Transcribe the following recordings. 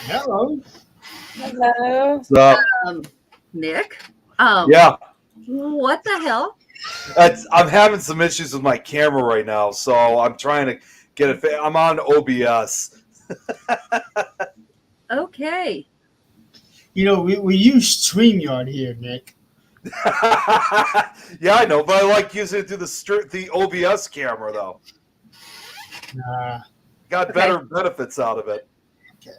Hello. Hello. So Nick. yeah, What the hell? I'm having some issues with my camera right now, so I'm trying to get it. I'm on OBS. Okay. You know, we use StreamYard here, Nick. Yeah, I know, but I like using it through the OBS camera though. Got Okay. better benefits out of it. Okay.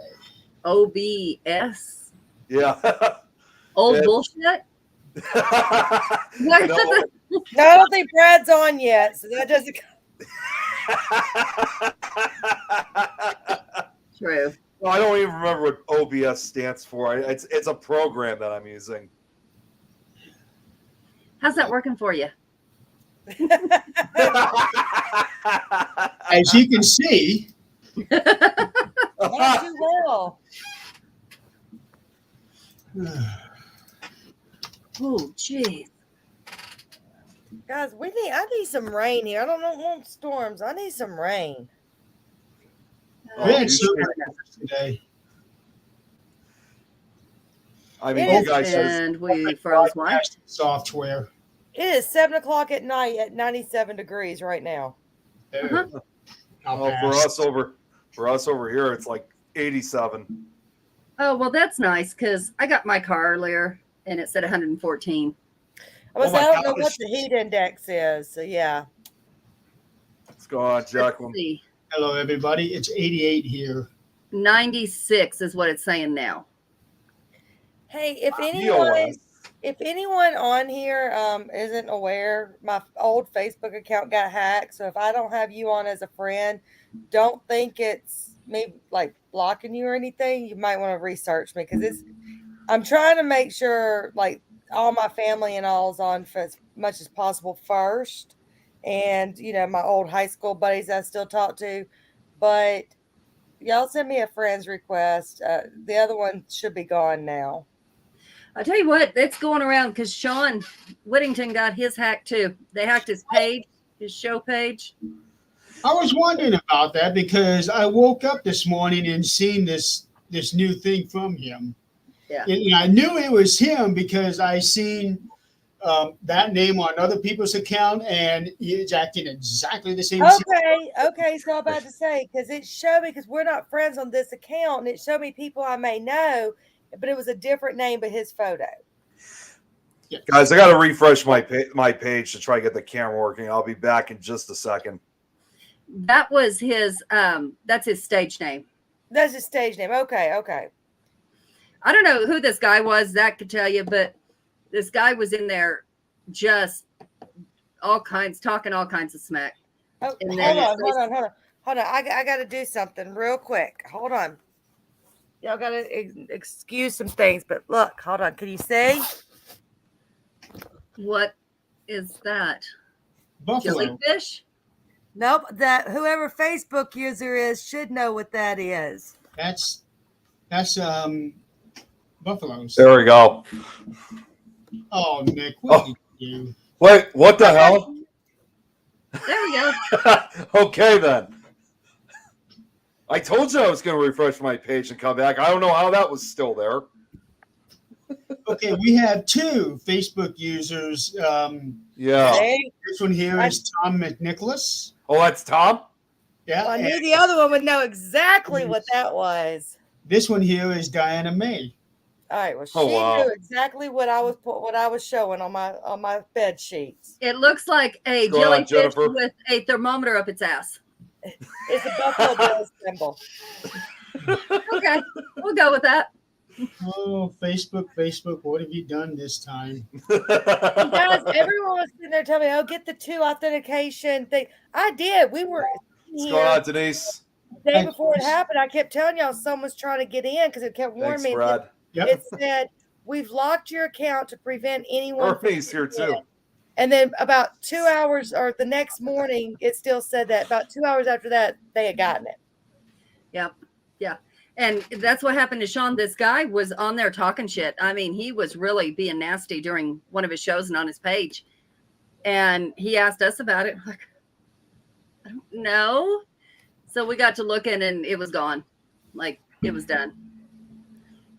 OBS. Yeah. Old Yeah. bullshit. No. No, I don't think Brad's on yet, so that doesn't. True. Well, I don't even remember what OBS stands for. It's a program that I'm using. How's that working for you? As you can see, Not too well. Oh, jeez. Guys, I need some rain here. I don't want storms. I need some rain. we had you so should. much today. I mean, It you guys should. And we froze one. Broadcasting software. It is 7:00 at night at 97 degrees right now. Uh-huh. I'll Oh, pass. for us over here, it's like 87. Oh, well, that's nice because I got my car earlier and it said 114. I Oh my don't know gosh. what the heat index is, so yeah. What's going on, Jacqueline? Let's see. Hello, everybody. It's 88 here. 96 is what it's saying now. Hey, if POS. anyone on here isn't aware, my old Facebook account got hacked. So if I don't have you on as a friend, don't think it's me like blocking you or anything. You might want to research me because I'm trying to make sure like all my family and all is on for as much as possible first. And my old high school buddies I still talk to, but y'all send me a friend's request. The other one should be gone now. I'll tell you what, it's going around because Sean Whittington got his hacked too. They hacked his page, his show page. I was wondering about that because I woke up this morning and seen this new thing from him. Yeah. And I knew it was him because I seen that name on other people's account, and he's acting exactly the same. Okay. So I'm about to say because it showed me because we're not friends on this account, and it showed me people I may know, but it was a different name, but his photo. Guys, I got to refresh my page to try to get the camera working. I'll be back in just a second. That was his that's his stage name. That's his stage name. Okay. I don't know who this guy was, Zach could tell you, but this guy was in there just talking all kinds of smack. Oh, And hold then on. I got to do something real quick. Hold on. Y'all got to excuse some things, but look, hold on. Can you see? What is that? Buffalo. Jellyfish? Nope. That whoever Facebook user is should know what that is. That's buffaloes. There we go. Oh, Nick, what did you do? Wait, what the hell? There we go. Okay, then. I told you I was going to refresh my page and come back. I don't know how that was still there. Okay, we have two Facebook users. Yeah. Hey, This one here is Tom McNicholas. Oh, that's Tom? Yeah. I and knew the other one would know exactly what that was. this one here is Diana May. All right. Well, she Oh, wow. knew exactly what I was showing on my bed sheets. It looks like a What's going on, jellyfish Jennifer? with a thermometer up its ass. It's a Buffalo Bills symbol. Okay, we'll go with that. Oh, Facebook, what have you done this time? Guys, everyone was sitting there telling me, "Oh, get the 2 authentication thing." I did. We were What's here going on, Denise? the day before it happened. I kept telling y'all someone's trying to get in because it kept warning Thanks, me. Brad. Yep. It said, "We've locked your account to prevent anyone." from Ernie's here, getting in." too. And then about 2 hours or the next morning, it still said that. About 2 hours after that, they had gotten it. Yep. Yeah. And that's what happened to Sean. This guy was on there talking shit. I mean, he was really being nasty during one of his shows and on his page. And he asked us about it. Like, I don't know. So we got to looking and it was gone. Like, it was done.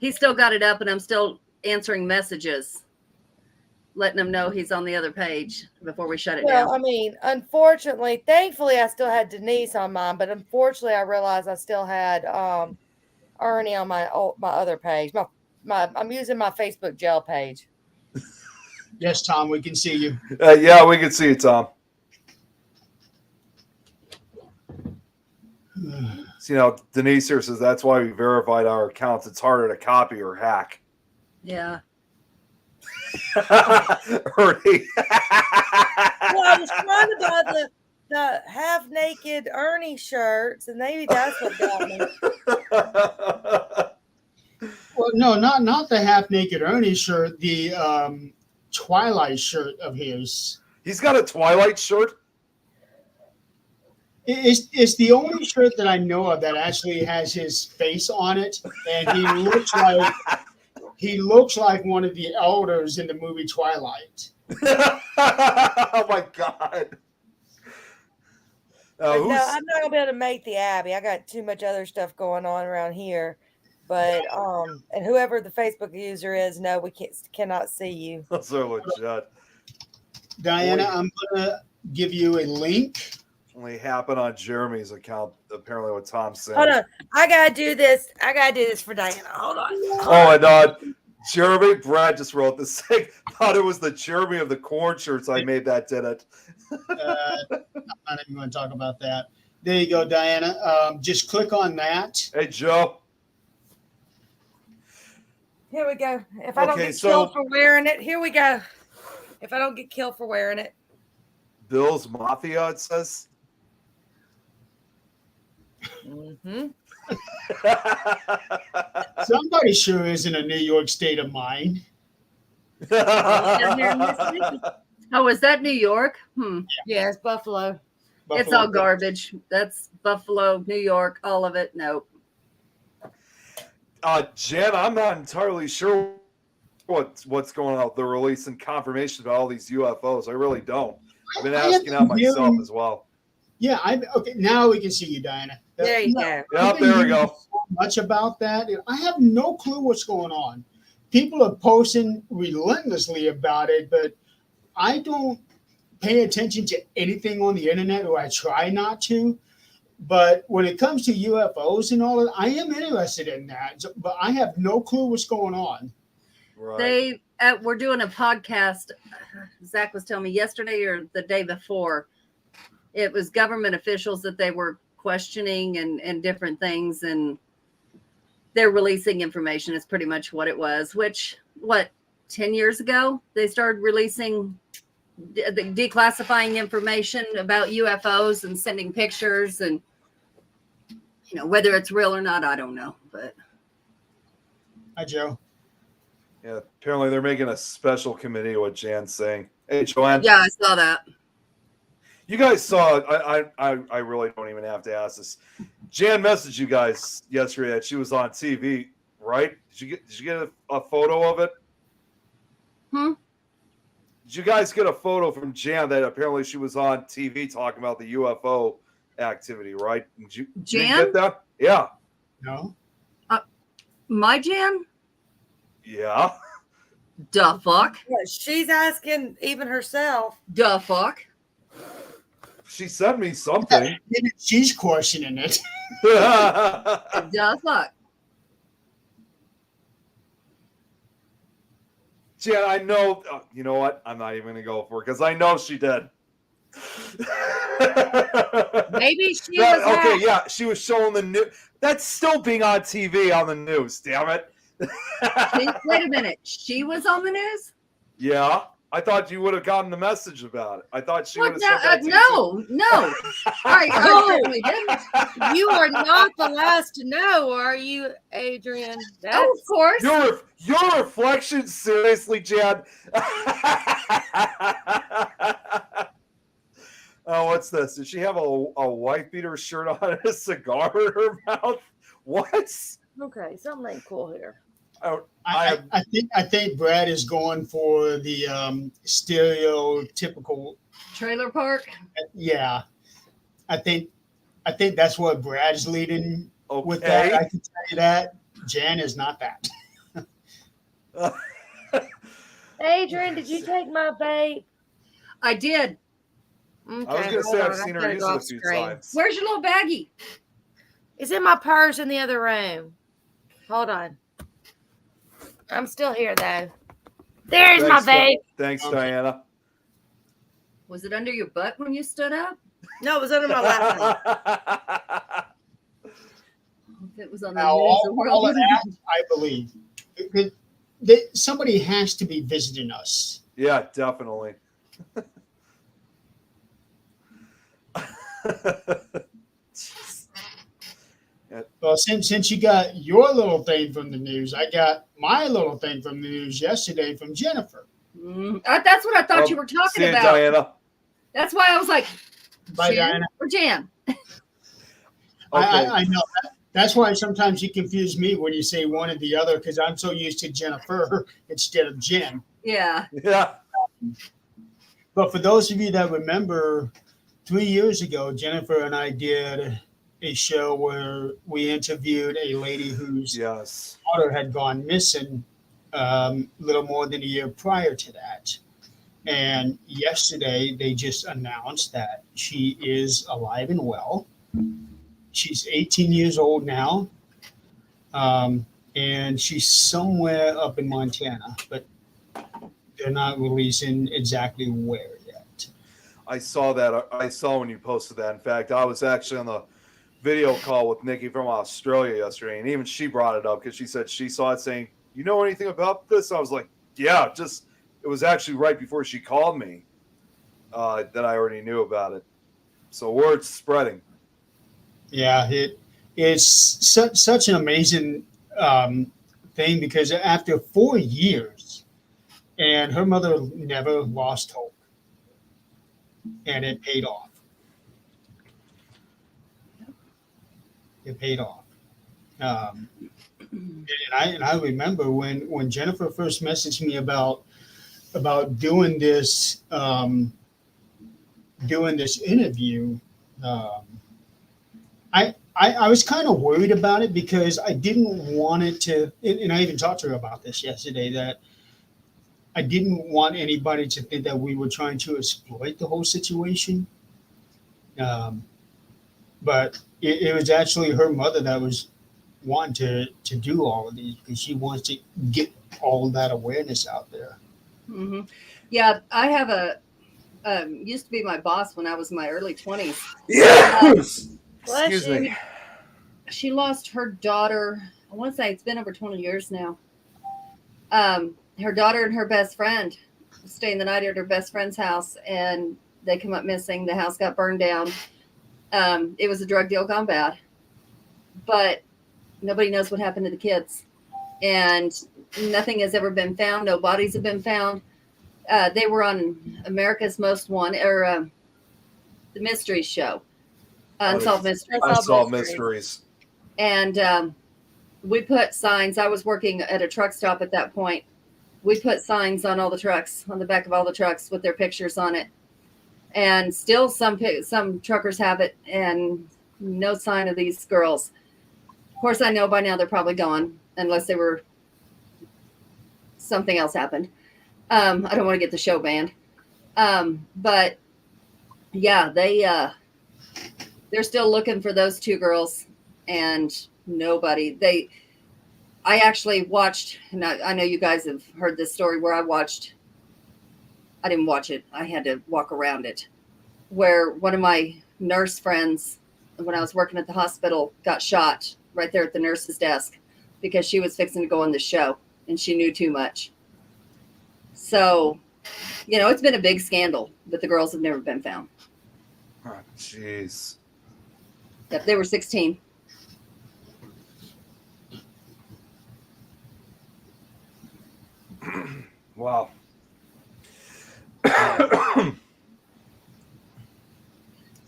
He still got it up, and I'm still answering messages, letting him know he's on the other page before we shut it Well, down. I mean, unfortunately, thankfully, I still had Denise on mine, but unfortunately, I realized I still had Ernie on my other page. I'm using my Facebook jail page. Yes, Tom, we can see you. Yeah, we can see it, Tom. So, Denise here says that's why we verified our accounts. It's harder to copy or hack. Yeah. Ernie. Well, I was trying to buy the half naked Ernie shirts, and maybe that's what got me. Well, no, not the half naked Ernie shirt, the Twilight shirt of his. He's got a Twilight shirt. It's the only shirt that I know of that actually has his face on it, and he looks like one of the elders in the movie Twilight. Oh my God. But no, I'm not gonna be able to make the Abbey. I got too much other stuff going on around here. But and whoever the Facebook user is, no, we cannot see you. Those are legit. Diana, I'm gonna give you a link. Only happened on Jeremy's account, apparently what Tom said. Hold on. I gotta do this. For Diana. Hold on. Oh, and Jeremy, Brad just wrote this thing. Thought it was the Jeremy of the corn shirts I made that did it. I'm not even going to talk about that. There you go, Diana. Just click on that. Hey, Joe. Here we go. If I don't Okay, get so- killed for wearing it, here we go. If I don't get killed for wearing it. Bill's Mafia, it says. Mm-hmm. Somebody sure is in a New York state of mind. Down here in Mississippi. Oh, is that New York? Yeah, it's Buffalo. It's Buffalo. all garbage. That's Buffalo, New York, all of it. Nope. Jen, I'm not entirely sure what's going on with the release and confirmation about all these UFOs. I really don't. I've been asking out myself as well. Yeah, okay. Now we can see you, Diana. There you go. Yeah, there we go. So much about that. I have no clue what's going on. People are posting relentlessly about it, but I don't pay attention to anything on the internet, or I try not to. But when it comes to UFOs and all of that, I am interested in that, but I have no clue what's going on. Right. We're doing a podcast. Zach was telling me yesterday or the day before. It was government officials that they were questioning and different things, and they're releasing information is pretty much what it was. Which 10 years ago they started releasing declassifying information about UFOs and sending pictures, and whether it's real or not, I don't know. But Hi, Joe. Yeah, apparently they're making a special committee, what Jan's saying. Hey, Joanne. yeah, I saw that. You guys saw, I really don't even have to ask this. Jan messaged you guys yesterday that she was on TV, right? Did you get a photo of it? Did you guys get a photo from Jan that apparently she was on TV talking about the UFO activity, right? Did you Jan? get that? Yeah. No? My Jan? Yeah. Duh fuck. Yeah, she's asking even herself. Duh fuck. She sent me something. Maybe she's questioning it. Duh fuck. Jan, I know. You know what? I'm not even going to go for it because I know she did. Maybe she was Okay, hacked. yeah, she was showing the news. That's still being on TV on the news. Damn it. Wait a minute. She was on the news? Yeah, I thought you would have gotten the message about it. I thought she would What? have said that. No. I certainly didn't. You are not the last to know, are you, Adrian? Oh, of course. Your reflection, seriously, Jan. Oh, what's this? Does she have a wife beater shirt on and a cigar in her mouth? What? Okay, something ain't cool here. I think Brad is going for the stereotypical. Trailer park. Yeah, I think that's what Brad's leading with that. Okay. I can tell you that Jan is not that. Adrian, did you take my vape? I did. Okay, I was gonna hold say on, I've seen I her gotta use go it a off few screen. times. Where's your little baggie? It's in my purse in the other room. Hold on. I'm still here though. There's my Thanks, Di- vape. Thanks, Okay. Diana. Was it under your butt when you stood up? No, it was under my laptop. If it was on the Now, news, the all world of would that, I believe. Somebody has to be visiting us. Yeah, definitely. Well, since you got your little thing from the news, I got my little thing from the news yesterday from Jennifer. That's what I thought you were See talking you, about. Diana. That's why I was like, Bye, Jen Diana. or Jan? Okay. I know. That's why sometimes you confuse me when you say one or the other, because I'm so used to Jennifer instead of Jen. Yeah. Yeah. But for those of you that remember, 3 years ago, Jennifer and I did a show where we interviewed a lady whose Yes. daughter had gone missing little more than a year prior to that. And yesterday, they just announced that she is alive and well. She's 18 years old now, and she's somewhere up in Montana, but they're not releasing exactly where yet. I saw that. I saw when you posted that. In fact, I was actually on the video call with Nikki from Australia yesterday, and even she brought it up because she said she saw it saying, "You know anything about this?" I was like, "Yeah." Just it was actually right before she called me that I already knew about it. So word's spreading. Yeah, it's such an amazing thing because after 4 years, and her mother never lost hope, and it paid off. It paid off. And I remember when Jennifer first messaged me about doing this interview. I was kind of worried about it because I didn't want it to, and I even talked to her about this yesterday, that I didn't want anybody to think that we were trying to exploit the whole situation. But it was actually her mother that was wanting to do all of these because she wants to get all that awareness out there. Mm-hmm. Yeah, I have a used to be my boss when I was in my early 20s. Yes. Bless Excuse you. me. She lost her daughter. I want to say it's been over 20 years now. Her daughter and her best friend staying the night at her best friend's house, and they come up missing. The house got burned down. It was a drug deal gone bad, but nobody knows what happened to the kids, and nothing has ever been found. No bodies have been found. They were on America's Most Wanted, or the mystery show, Unsolved Mysteries. Unsolved Mysteries. And we put signs. I was working at a truck stop at that point. We put signs on all the trucks, on the back of all the trucks with their pictures on it. And still some truckers have it, and no sign of these girls. Of course, I know by now they're probably gone, unless they were something else happened. I don't want to get the show banned. But yeah, they're still looking for those two girls, and nobody. I actually watched, and I know you guys have heard this story where I didn't watch it. I had to walk around it, where one of my nurse friends, when I was working at the hospital, got shot right there at the nurse's desk because she was fixing to go on the show and she knew too much. So, it's been a big scandal, but the girls have never been found. Oh, jeez. Yep, they were 16. Wow.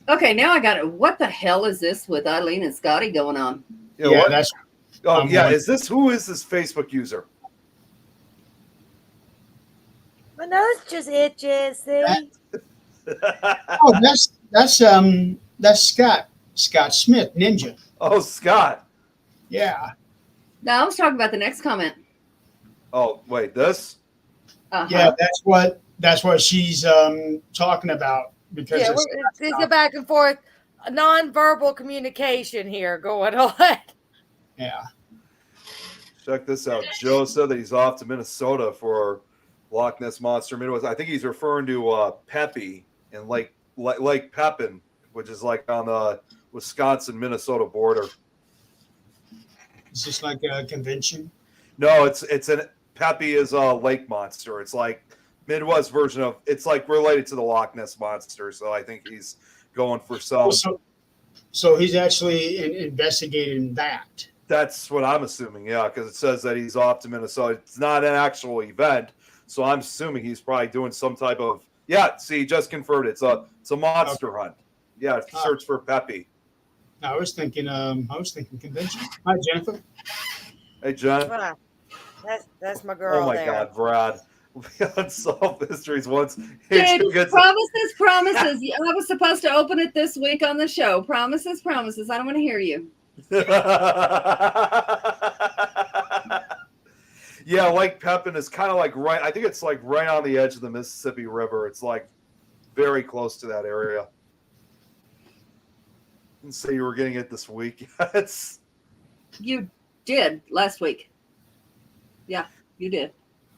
Okay, now I got it. What the hell is this with Eileen and Scotty going on? Yeah, what? that's Oh, yeah. wondering. Who is this Facebook user? My nose just itches. See? oh that's Scott Smith, Ninja. Oh, Scott. Yeah. No, I was talking about the next comment. Oh, wait, this? Uh-huh. Yeah, that's what she's talking about because Yeah, it's, it's a back and forth, non-verbal communication here going on. yeah. Check this out. Joe said that he's off to Minnesota for Loch Ness Monster Midwest. I think he's referring to Pepe and Lake Pepin, which is like on the Wisconsin-Minnesota border. It's just like a convention. No, it's an Pepe is a lake monster. It's like Midwest version of it's like related to the Loch Ness monster. So I think he's going for some. So he's actually investigating that. That's what I'm assuming, yeah, because it says that he's off to Minnesota. It's not an actual event, so I'm assuming he's probably doing some type of See, just confirmed it's a monster hunt. Yeah, search for Pepe. I was thinking convention. Hi, Jennifer. Hey, Jen. Wow. That's my girl. Oh my there. God, Brad. Unsolved Mysteries once. Dude, promises. I was supposed to open it this week on the show. Promises. I don't want to hear you. Yeah, Lake Pepin is kind of like I think it's like right on the edge of the Mississippi River. It's like very close to that area. Didn't say you were getting it this week. You did last week. Yeah, you did.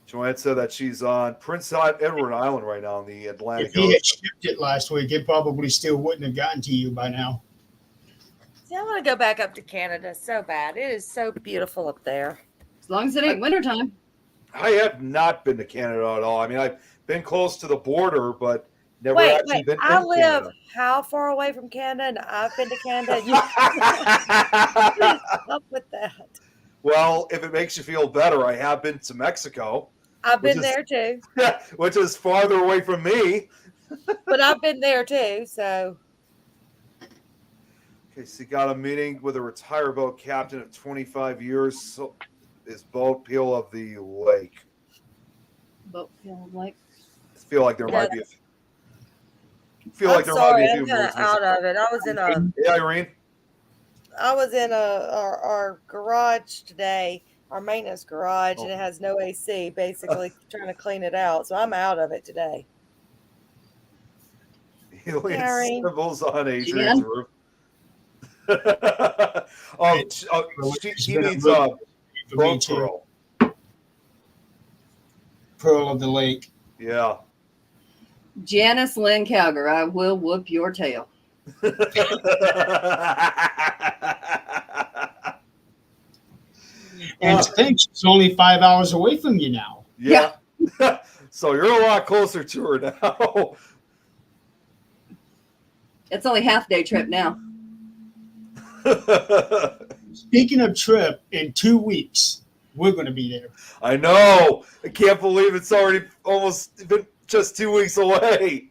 Joanne said that she's on Prince Edward Island right now on the Atlantic If he had Ocean. shipped it last week, it probably still wouldn't have gotten to you by now. See, I want to go back up to Canada so bad. It is so beautiful up there. As long as it ain't wintertime. I have not been to Canada at all. I mean, I've been close to the border, but never actually been I in live Canada. how far away from Canada, and I've been to Canada. Up with that. Well, if it makes you feel better, I have been to Mexico. I've been Which is- there too, which is farther away from me. but I've been there too. So Okay, so you got a meeting with a retired boat captain of 25 years. So is boat peel of the lake. But feel like I feel like there might be a few I'm sorry, I'm words kind of out missing. of it. Yeah, Irene. I was in our garage today, our maintenance garage, and it has no AC. Basically, trying to clean it out, so I'm out of it today. Alien Irene. symbols on Adrian's roof. He needs a For me boat too. pearl. Pearl of the Lake. Yeah. Janice Lynn Calgar, I will whoop your tail. And to think she's only 5 hours away from you now. Yeah. So you're a lot closer to her now. It's only half day trip now. Speaking of trip, in 2 weeks, we're going to be there. I know. I can't believe it's already almost been just 2 weeks away.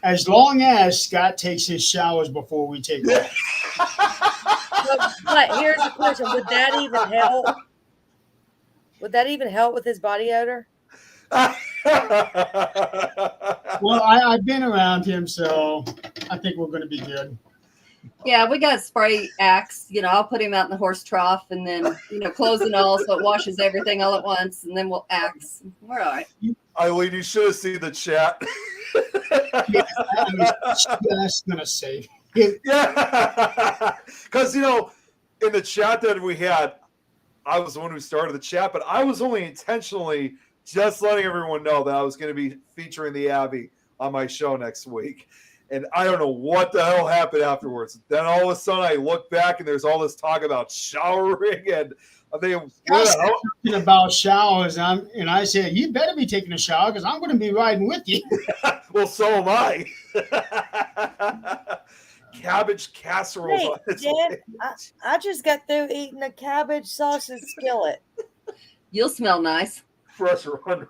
As long as Scott takes his showers before we take off. But here's the question: would that even help? Would that even help with his body odor? Well, I've been around him, so I think we're going to be good. Yeah, we got spray Axe. I'll put him out in the horse trough and then, close and all so it washes everything all at once. And then we'll Axe. We're all right. Eileen, you should have seen the chat. Yeah, that's going to save. Yeah. Because, in the chat that we had, I was the one who started the chat, but I was only intentionally just letting everyone know that I was going to be featuring the Abbey on my show next week. And I don't know what the hell happened afterwards. Then all of a sudden I look back and there's all this talk about showering and I think, Talking about showers, and I said, you better be taking a shower because I'm going to be riding with you. well, so am I. Cabbage casserole. Hey, Jen, I just got through eating a cabbage sausage skillet. You'll smell nice. Fresh run.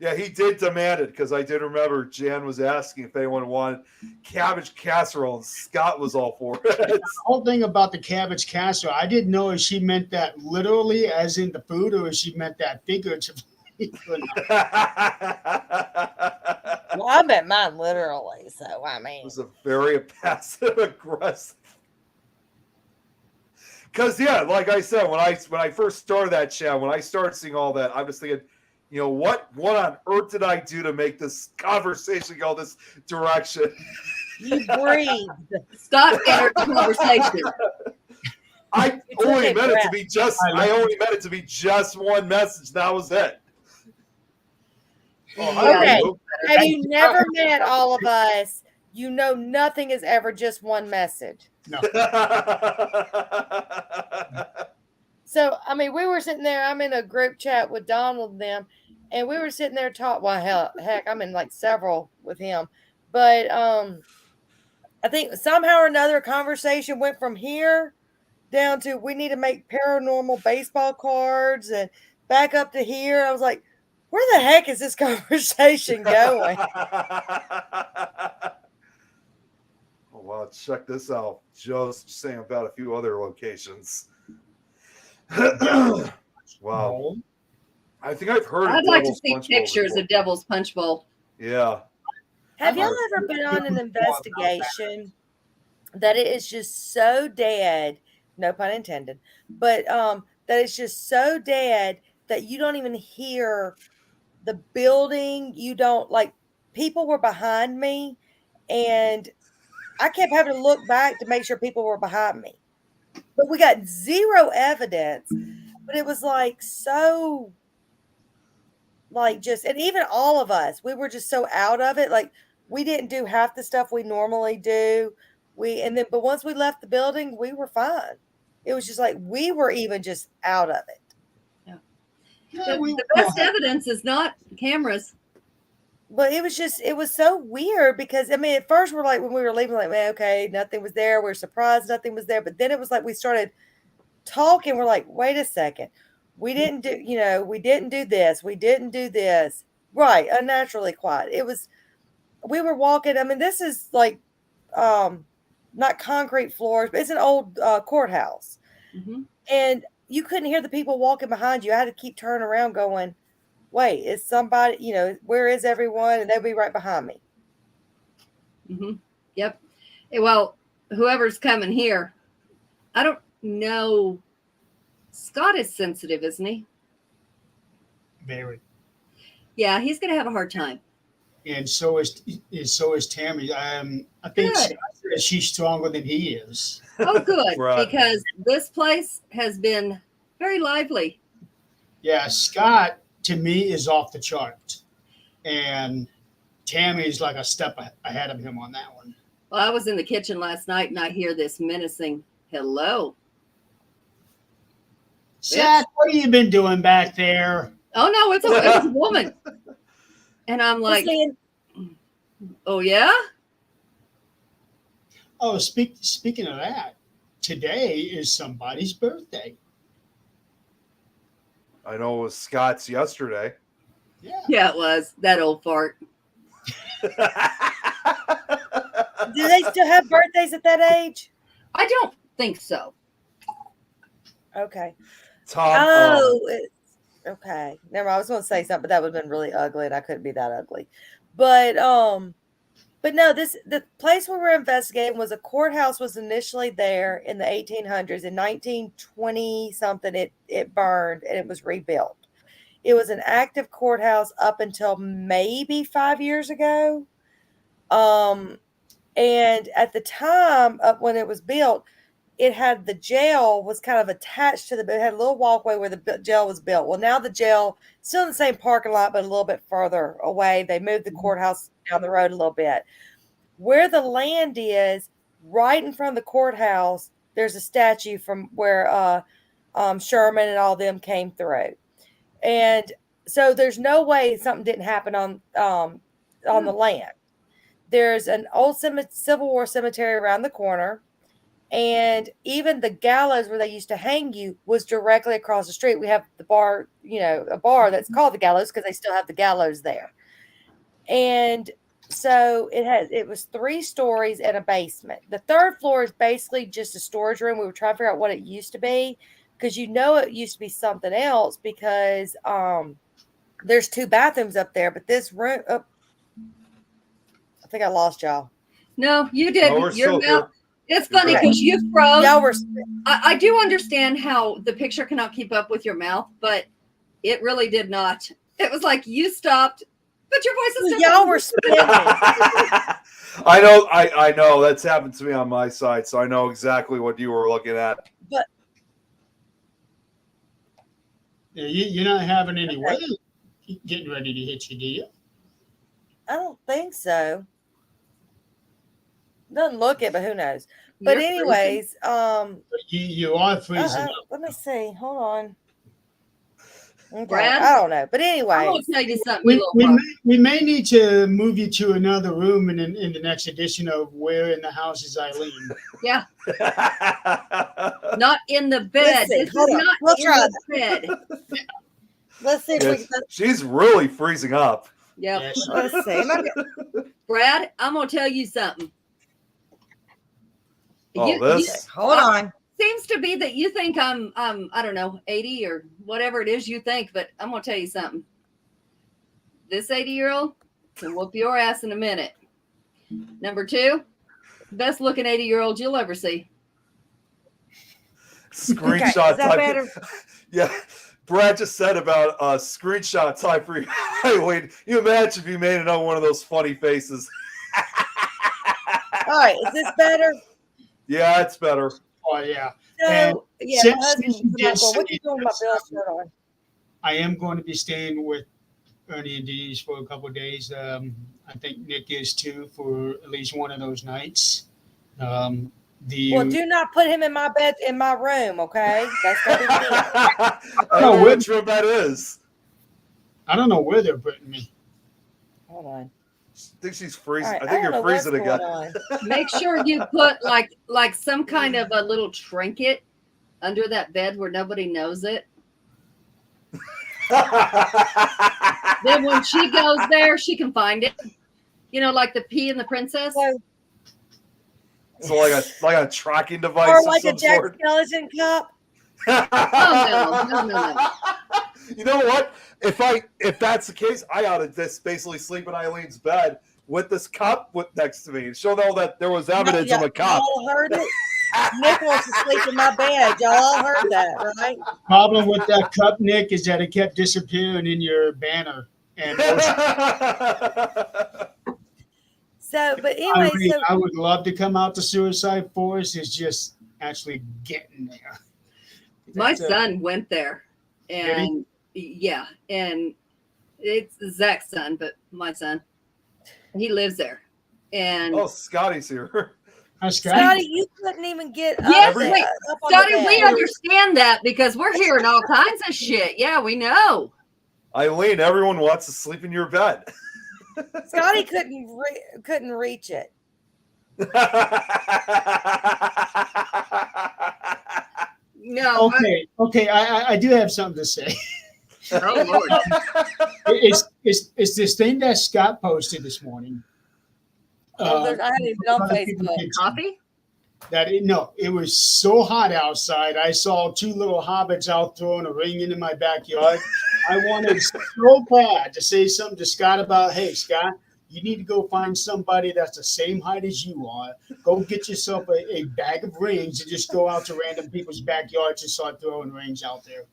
Yeah, he did demand it because I did remember Jan was asking if anyone wanted cabbage casserole, and Scott was all for it. The whole thing about the cabbage casserole, I didn't know if she meant that literally, as in the food, or if she meant that figuratively. Well, I meant mine literally, so I mean, It was a very passive aggressive. Because yeah, like I said, when I first started that channel, when I started seeing all that, I was thinking, you know, what on earth did I do to make this conversation go this direction? You breathed. Scott entered the conversation. I You took only a meant it to breath. be just. I only meant it to be just one message. That was it. Yeah, Okay. you- Have you never met all of us? You know nothing is ever just one message. So, I mean, we were sitting there. I'm in a group chat with Donald and them, and we were sitting there talking. Well, heck, I'm in like several with him. But I think somehow or another, a conversation went from here down to we need to make paranormal baseball cards and back up to here. I was like, where the heck is this conversation going? Oh, wow, check this out. Joe's saying about a few other locations. Wow. I think I've heard I'd of like to Devil's see Punch Bowl pictures before. of Devil's Punch Bowl. Yeah. Have y'all ever been on an investigation that it is just so dead, no pun intended, but that it's just so dead that you don't even hear the building, you don't like people were behind me and I kept having to look back to make sure people were behind me. But we got zero evidence, but it was like so like just and even all of us, we were just so out of it. Like we didn't do half the stuff we normally do. But once we left the building, we were fine. It was just like we were even just out of it. The best evidence is not cameras. But it was so weird because I mean at first we're like when we were leaving, like, man, okay, nothing was there. We are surprised nothing was there. But then it was like we started talking, we're like, wait a second. We didn't do this, we didn't do this. Right, unnaturally quiet. We were walking, I mean, this is like not concrete floors, but it's an old courthouse. Mm-hmm. And you couldn't hear the people walking behind you. I had to keep turning around going, wait, is somebody, where is everyone? And they'll be right behind me. Mm-hmm. Yep. Well, whoever's coming here, I don't know. Scott is sensitive, isn't he? Very. Yeah, he's going to have a hard time. And so is Tammy. I think Good. she's stronger than he is. Oh, good. Right. Because this place has been very lively. Yeah, Scott to me is off the chart, and Tammy's like a step ahead of him on that one. Well, I was in the kitchen last night and I hear this menacing hello. Zach, what have you been doing back there? Oh, no, it was a woman. And I'm like, oh, yeah? Oh, speaking of that, today is somebody's birthday. I know it was Scott's yesterday. Yeah. Yeah, it was. That old fart. Do they still have birthdays at that age? I don't think so. Okay. Tom. Okay. Never mind. I was going to say something, but that would have been really ugly, and I couldn't be that ugly. But no, the place we were investigating was a courthouse. Was initially there in the 1800s. In 1920 something, it burned and it was rebuilt. It was an active courthouse up until maybe 5 years ago. And at the time when it was built, it had the jail was kind of attached to it had a little walkway where the jail was built. Well, now the jail still in the same parking lot, but a little bit further away. They moved the courthouse down the road a little bit. Where the land is, right in front of the courthouse, there's a statue from where Sherman and all them came through. And so there's no way something didn't happen on the land. There's an old Civil War cemetery around the corner. And even the gallows where they used to hang you was directly across the street. We have the bar, a bar that's called the Gallows because they still have the gallows there. And so it was 3 stories and a basement. The 3rd floor is basically just a storage room. We were trying to figure out what it used to be because it used to be something else because there's 2 bathrooms up there. But this room, I think I lost y'all. No, you didn't. No, we're still here. It's funny Right. because you froze. Y'all were I do understand how the picture cannot keep up with your mouth, but it really did not. It was like you stopped, but your voice is still y'all were spinning. I know that's happened to me on my side, so I know exactly what you were looking at. Yeah, you're not having any Okay. weather getting ready to hit you, do you? I don't think so. Doesn't look it, but who knows? But You're freezing. anyways, You are freezing up. let me see. Hold on. Okay, Brad? I don't know, but I'm anyway, gonna tell you something, you little We fuck. may need to move you to another room in the next edition of Where in the House is Eileen? Yeah, not in the bed. see. This is Hold on. not We'll in try the bed. let's see if we Yes, can. she's really freezing up. Yeah, Yes. Let's see. Am I good? Brad, I'm gonna tell you something. Oh, this. Hold on. Seems to be that you think I'm I don't know 80 or whatever it is you think, but I'm gonna tell you something. This 80-year-old can whoop your ass in a minute. Number 2, best looking 80-year-old you'll ever see. Screenshot is that type. better? Yeah. Brad just said about screenshot type for you. Wait, you imagine if you made another one of those funny faces. All right, is this better? Yeah, it's better. Oh yeah. So And yeah, since my husband. you did What say you doing with my this, bill shirt on? I am going to be staying with Ernie and Denise for a couple of days. I think Nick is too for at least one of those nights. Well, do not put him in my bed in my room, okay? That's gonna be me. I don't No, know we're- which room that is. I don't know where they're putting me. Hold on. I think she's All freezing. right, I think don't know you're what's freezing going again. on. Make sure you put like some kind of a little trinket under that bed where nobody knows it. Then when she goes there, she can find it. You know, like the P and the Princess. So, So like a tracking device or of like a some Jack sort. Skellington cup. No. You know what? If that's the case, I ought to just basically sleep in Eileen's bed with this cup next to me and show them that there was evidence of a cup. Y'all heard it. Nick wants to sleep in my bed. Y'all all heard that, right? Problem with that cup, Nick, is that it kept disappearing in your banner. And So, but anyway, so I would love to come out to Suicide Forest. It's just actually getting there. My That's, son went there, Did and yeah, and it's Zach's son, but my son, he lives there, and Oh, Scotty's here. Hi, Scotty, you couldn't even get Yes, up, there, wait, up on the Scotty, bed. we understand that because we're hearing all kinds of shit. Yeah, we know. Eileen, everyone wants to sleep in your bed. Scotty couldn't reach it. No, Okay. I do have something to say. oh Lord. It's this thing that Scott posted this morning. I hadn't even been on Facebook. Coffee? It was so hot outside. I saw two little hobbits out throwing a ring into my backyard. I wanted so bad to say something to Scott about, hey, Scott, you need to go find somebody that's the same height as you are. Go get yourself a bag of rings and just go out to random people's backyards and start throwing rings out there.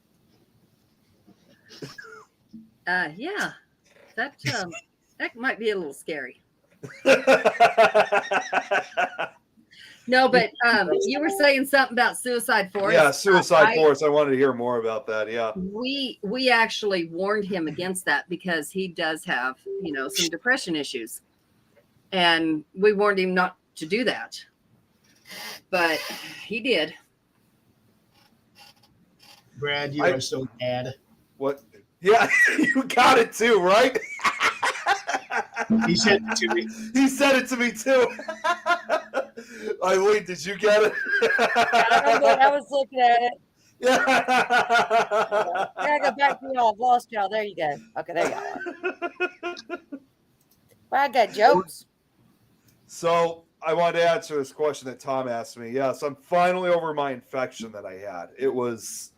Yeah, that might be a little scary. No, but you were saying something about Suicide Forest. Yeah, Suicide I- Forest. I wanted to hear more about that. Yeah. We actually warned him against that because he does have, some depression issues. And we warned him not to do that. But he did. Brad, you are so bad. What? Yeah, you got it too, right? He said it to me. He said it to me too. Eileen, did you get it? I was looking at it. Yeah. I gotta go back to y'all. I've lost y'all. There you go. Okay, there y'all are. Well, I got jokes. So I wanted to answer this question that Tom asked me. Yes, I'm finally over my infection that I had. It was,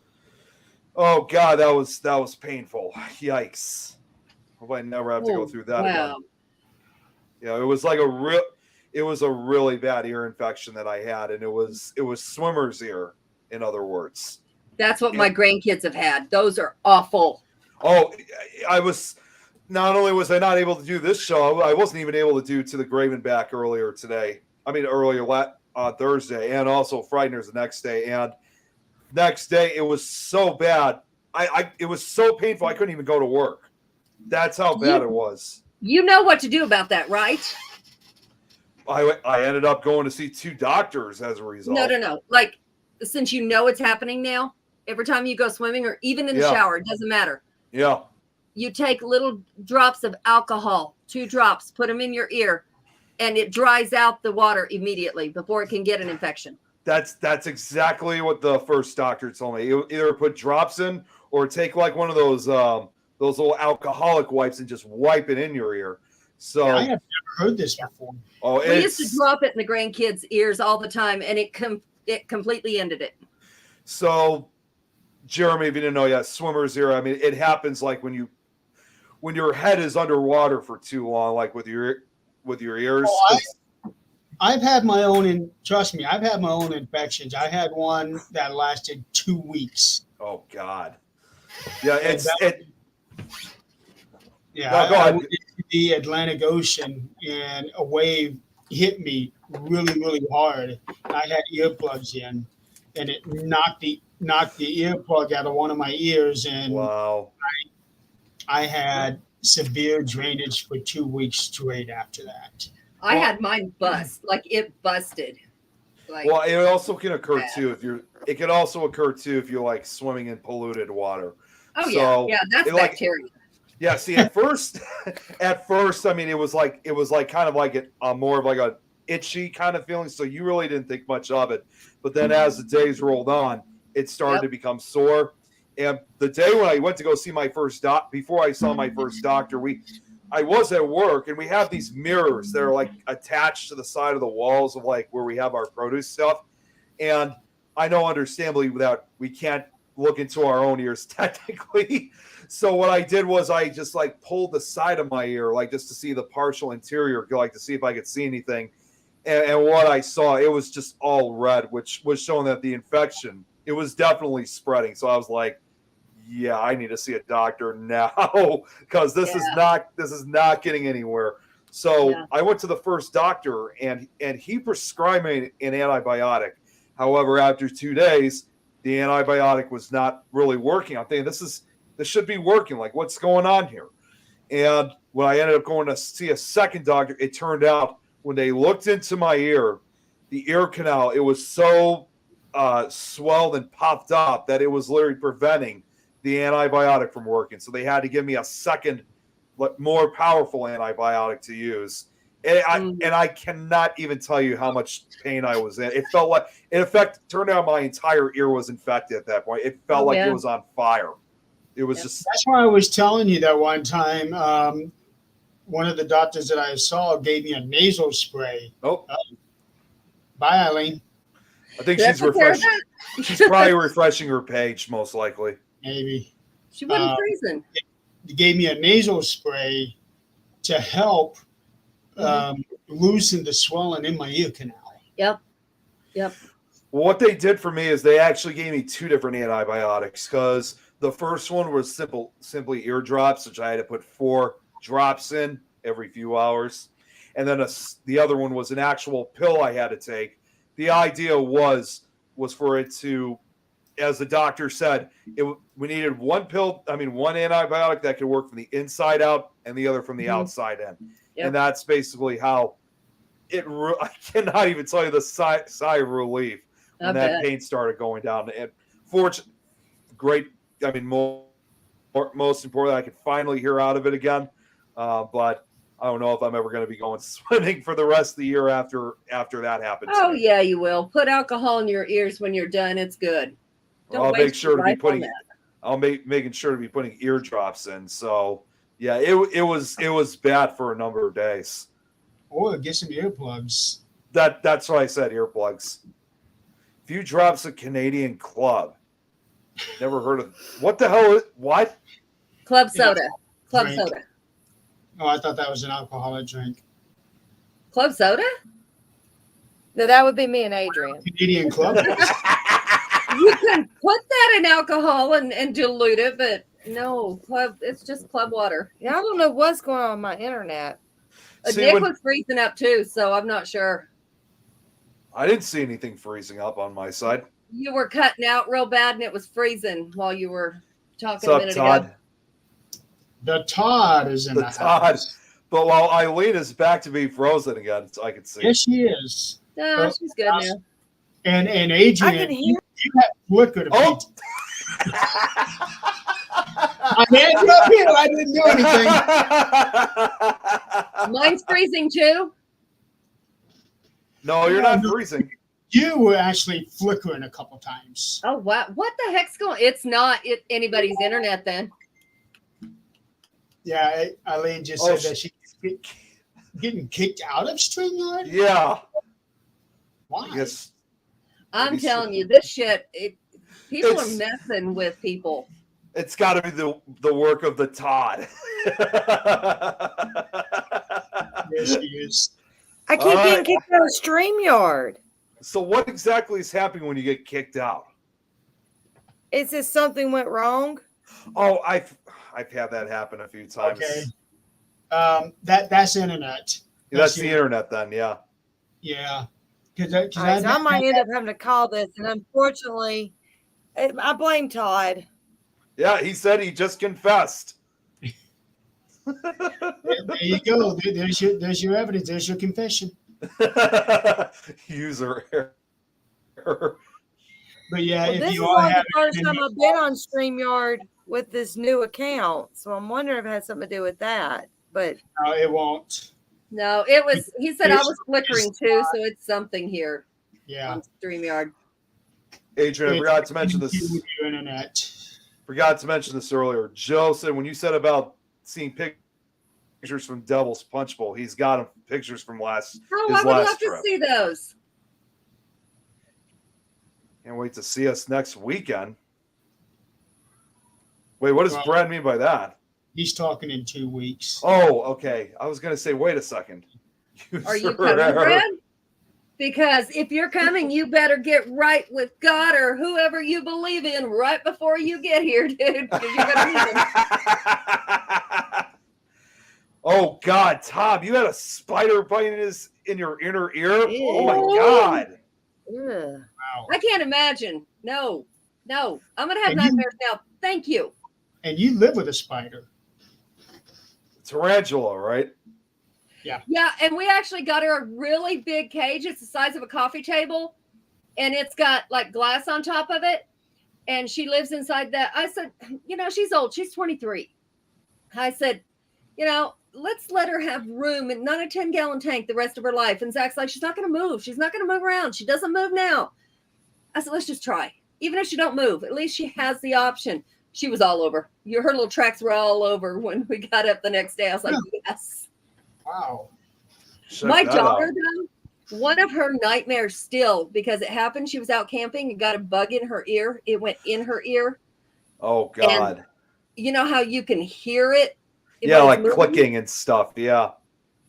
oh God, that was painful. Yikes. Hope I never have to go through that Wow. again. Yeah, it was like it was a really bad ear infection that I had, and it was swimmer's ear, in other words. That's what my grandkids have had. Those are awful. Oh, I was not only was I not able to do this show, I wasn't even able to do To the Grave and Back earlier today. I mean, earlier Thursday, and also Frighteners the next day. And next day, it was so bad. It was so painful. I couldn't even go to work. That's how bad it was. You know what to do about that, right? I ended up going to see 2 doctors as a result. No. Like, since you know it's happening now, every time you go swimming or even in the shower, it doesn't matter. Yeah. You take little drops of alcohol, 2 drops, put them in your ear, and it dries out the water immediately before it can get an infection. That's exactly what the first doctor told me. You either put drops in or take like one of those little alcoholic wipes and just wipe it in your ear. So I have never heard this before. Oh, we used to drop it in the grandkids' ears all the time, and it completely ended it. So, Jeremy, if you didn't know yet, swimmer's ear. I mean, it happens like when your head is underwater for too long, like with your ears. Oh, I've had my own, and trust me, I've had my own infections. I had one that lasted 2 weeks. Oh God. Yeah, Yeah, no, go I ahead. went into the Atlantic Ocean, and a wave hit me really, really hard. I had earplugs in, and it knocked the earplug out of one of my ears, and Wow. I had severe drainage for 2 weeks straight after that. I had mine bust, like it busted. Like, Well, it also can occur too it can also occur too if you're like swimming in polluted water. oh So, yeah, that's it, like, bacteria. Yeah, see, at first, I mean, it was like kind of like more of like a itchy kind of feeling. So you really didn't think much of it, but then as the days rolled on, it started to become sore. And the day when I went to go see my first before I saw my first doctor, I was at work, and we have these mirrors that are like attached to the side of the walls of like where we have our produce stuff. And I know, understandably, that we can't look into our own ears technically. So what I did was I just like pulled the side of my ear, like just to see the partial interior, like to see if I could see anything. And what I saw, it was just all red, which was showing that the infection, it was definitely spreading. So I was like, yeah, I need to see a doctor now because this is not getting anywhere. So I went to the first doctor, and he prescribed me an antibiotic. However, after 2 days, the antibiotic was not really working. I'm thinking this should be working. Like, what's going on here? And when I ended up going to see a second doctor, it turned out when they looked into my ear, the ear canal, it was so swelled and popped up that it was literally preventing the antibiotic from working. So they had to give me a second, more powerful antibiotic to use. And I cannot even tell you how much pain I was in. It felt like, in effect, turned out my entire ear was infected at that point. It felt like it was on fire. It was just. That's why I was telling you that one time. One of the doctors that I saw gave me a nasal spray. Oh. Bye, Eileen. I think she's refreshing. She's probably refreshing her page, most likely. Maybe. She wasn't freezing. They gave me a nasal spray to help loosen the swelling in my ear canal. Yep. Well, what they did for me is they actually gave me 2 different antibiotics, because the first one was simply ear drops, which I had to put 4 drops in every few hours. And then the other one was an actual pill I had to take. The idea was for it to, as the doctor said, we needed one antibiotic that could work from the inside out and the other from the outside in. Yep. And that's basically how I cannot even tell you the sigh of relief when that pain started going down. And most importantly, I could finally hear out of it again. But I don't know if I'm ever going to be going swimming for the rest of the year after that happens. Oh yeah, you will. Put alcohol in your ears when you're done. It's good. I'll make sure to be putting. I'll making sure to be putting ear drops in. So yeah, it was bad for a number of days. Or get some earplugs. That's what I said. Earplugs. Few drops of Canadian Club. Never heard of. What the hell is what? Club soda. Club soda. Oh, I thought that was an alcoholic drink. Club soda? No, that would be me and Adrian. Canadian Club. You can put that in alcohol and dilute it, but no, it's just club water. Yeah, I don't know what's going on with my internet. See, Nick when- was freezing up too, so I'm not sure. I didn't see anything freezing up on my side. You were cutting out real bad, and it was freezing while you were What's talking a up, minute Todd? ago. The Todd is in The the Todd. house. But while Eileen is back to be frozen again, I can see. Yes, she is. No, she's good now. And I can Adrian, hear. you have flickered a Oh! bit. I had you up here. I didn't do anything. Mine's freezing too. No, you're not freezing. You were actually flickering a couple times. Oh wow! What the heck's going? It's not anybody's internet then. Yeah, Eileen just Oh, said that she's getting kicked out of StreamYard. Yeah. Why? Yes. I'm Maybe telling so. you, this shit. People It's- are messing with people. It's got to be the work of the Todd. Yes, she is. I keep All getting right. kicked out of StreamYard. So what exactly is happening when you get kicked out? It says something went wrong. Oh, I've had that happen a few times. Okay. That's internet. That's the internet then, yeah. Yeah. All right, so I might end up having to call this, and unfortunately, I blame Todd. Yeah, he said he just confessed. There you go. There's your evidence. There's your confession. User error. But yeah, Well, if this is you are only the having first time internet- I've been on StreamYard with this new account, so I'm wondering if it had something to do with that. But no, it won't. No, it was. He said I It's- was flickering too, so it's something here Yeah. on StreamYard. Adrian, I forgot to mention It's this. with your internet. Forgot to mention this earlier. Joe said when you said about seeing pictures from Devil's Punch Bowl, he's got pictures from Oh, his I would last love to trip. see those. Can't wait to see us next weekend. Wait, what does Well- Brad mean by that? He's talking in 2 weeks. Oh, okay. I was gonna say, wait a second. Are you User coming, error. Brad? Because if you're coming, you better get right with God or whoever you believe in right before you get here, dude. 'Cause you're gonna need them. Oh God, Tom, you had a spider bite in your inner ear. Oh my Ew. God. ugh. Wow. I can't imagine. No. I'm gonna have And you- nightmares now. Thank you. And you live with a spider. Tarantula, right? Yeah, and we actually got her a really big cage. It's the size of a coffee table, and it's got like glass on top of it. And she lives inside that. I said, she's old. She's 23. I said, let's let her have room and not a 10-gallon tank the rest of her life. And Zach's like, she's not going to move. She's not going to move around. She doesn't move now. I said, let's just try. Even if she don't move, at least she has the option. She was all over. Her little tracks were all over when we got up the next day. I was like, yes. Wow. Check My that daughter, out. though, one of her nightmares still, because it happened, she was out camping and got a bug in her ear. It went in her ear. Oh God. You know how you can hear it? Yeah, when like it's moving? clicking and stuff. Yeah.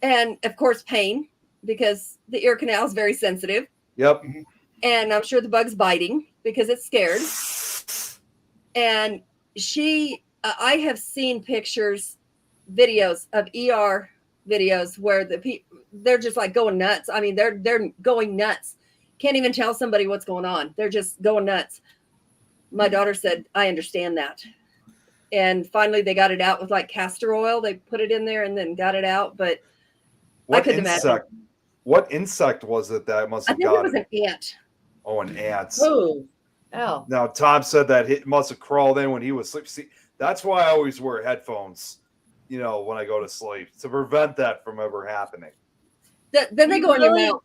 And of course, pain, because the ear canal is very sensitive. Yep. And I'm sure the bug's biting because it's scared. And I have seen pictures, videos of ER videos where they're just like going nuts. I mean, they're going nuts. Can't even tell somebody what's going on. They're just going nuts. My daughter said, I understand that. And finally they got it out with like castor oil. They put it in there and then got it out. But What couldn't imagine. insect? What insect was it that must I have think it got was it? an ant. Oh, an ant. Oh. Oh. Now Tom said that it must have crawled in when he was asleep. See, that's why I always wear headphones, when I go to sleep to prevent that from ever happening. Then they go in your Really? mouth.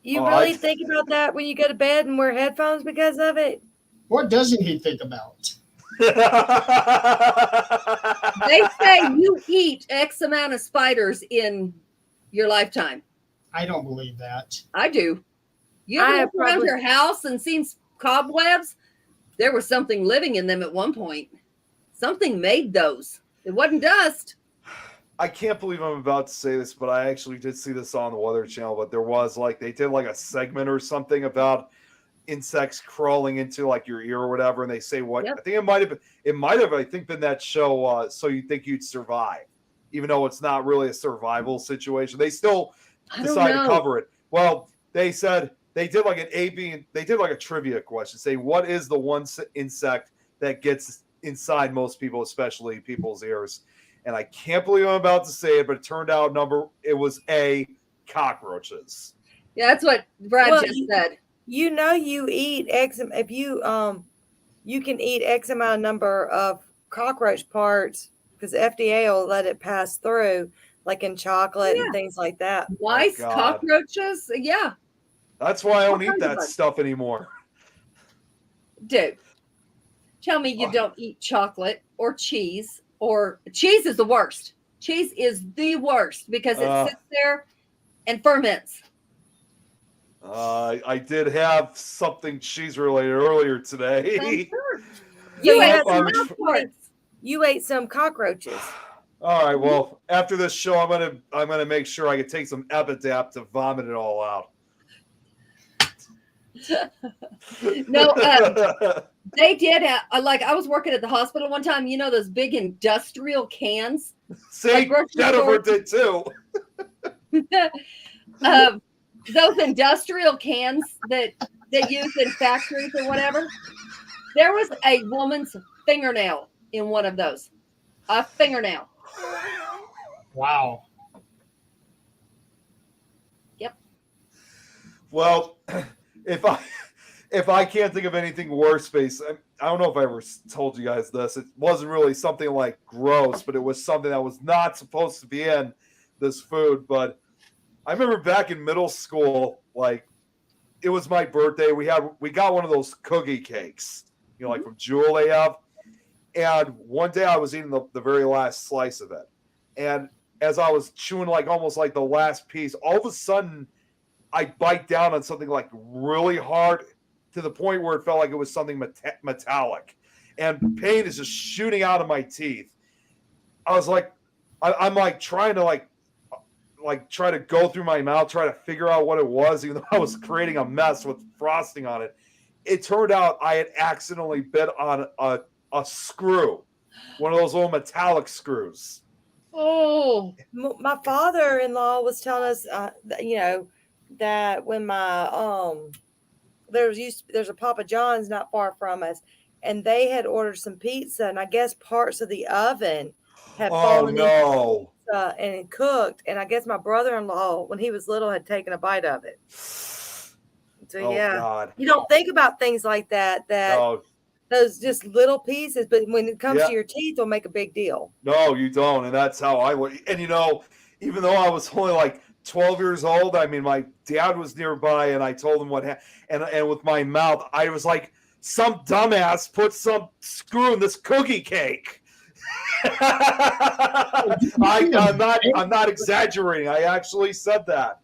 You Oh, really I- think about that when you go to bed and wear headphones because of it? What doesn't he think about? They say you eat X amount of spiders in your lifetime. I don't believe that. I do. You I ever have looked around probably- your house and seen cobwebs? There was something living in them at one point. Something made those. It wasn't dust. I can't believe I'm about to say this, but I actually did see this on the Weather Channel. But there was like they did like a segment or something about insects crawling into like your ear or whatever, and they say what Yep. I think it might have I think been that show. So you think you'd survive, even though it's not really a survival situation. They still I don't decide to know. cover it. Well, they said they did like an A/B. They did like a trivia question. Say what is the one insect that gets inside most people, especially people's ears? And I can't believe I'm about to say it, but it turned out it was A, cockroaches. Yeah, that's what Brad Well, just said. You know, you eat X if you you can eat X amount of number of cockroach parts because FDA will let it pass through, like in chocolate and things like that. Mice, God. cockroaches. Yeah, That's why I don't All eat kinds of that bugs. stuff anymore. dude. Tell me you don't eat chocolate or cheese, or cheese is the worst. Cheese is the worst because it sits there and ferments. I did have something cheese related earlier I'm today. sure. So You you ate had some some- mouth parts. You ate some cockroaches. All right, well, after this show, I'm gonna make sure I can take some Epidap to vomit it all out. No, they did. Like I was working at the hospital one time. You know those big industrial cans. See, Like grocery Jennifer store. did too. Those industrial cans that they use in factories or whatever. There was a woman's fingernail in one of those. A fingernail. Wow. Well, if I can't think of anything worse, space. I don't know if I ever told you guys this. It wasn't really something like gross, but it was something that was not supposed to be in this food. But I remember back in middle school, like it was my birthday. We got one of those cookie cakes, you know, like from Jewel they have. And one day I was eating the very last slice of it. And as I was chewing like almost like the last piece, all of a sudden I bite down on something like really hard to the point where it felt like it was something metallic. And pain is just shooting out of my teeth. I was like, I'm like trying to like try to go through my mouth, try to figure out what it was, even though I was creating a mess with frosting on it. It turned out I had accidentally bit on a screw, one of those little metallic screws. Oh, My father-in-law was telling us, you know, that when my there's a Papa John's not far from us, and they had ordered some pizza, and I guess parts of the oven had Oh fallen into no. pizza and it cooked, and I guess my brother-in-law, when he was little, had taken a bite of it. So Oh yeah, God. you don't think about things like that. No, Those just little pieces, but when it comes Yeah. to your teeth, they'll make a big deal. no, you don't. And that's how I would. And you know, even though I was only like 12 years old, I mean, my dad was nearby, and I told him what happened. And with my mouth, I was like, some dumbass put some screw in this cookie cake. I'm not exaggerating. I actually said that.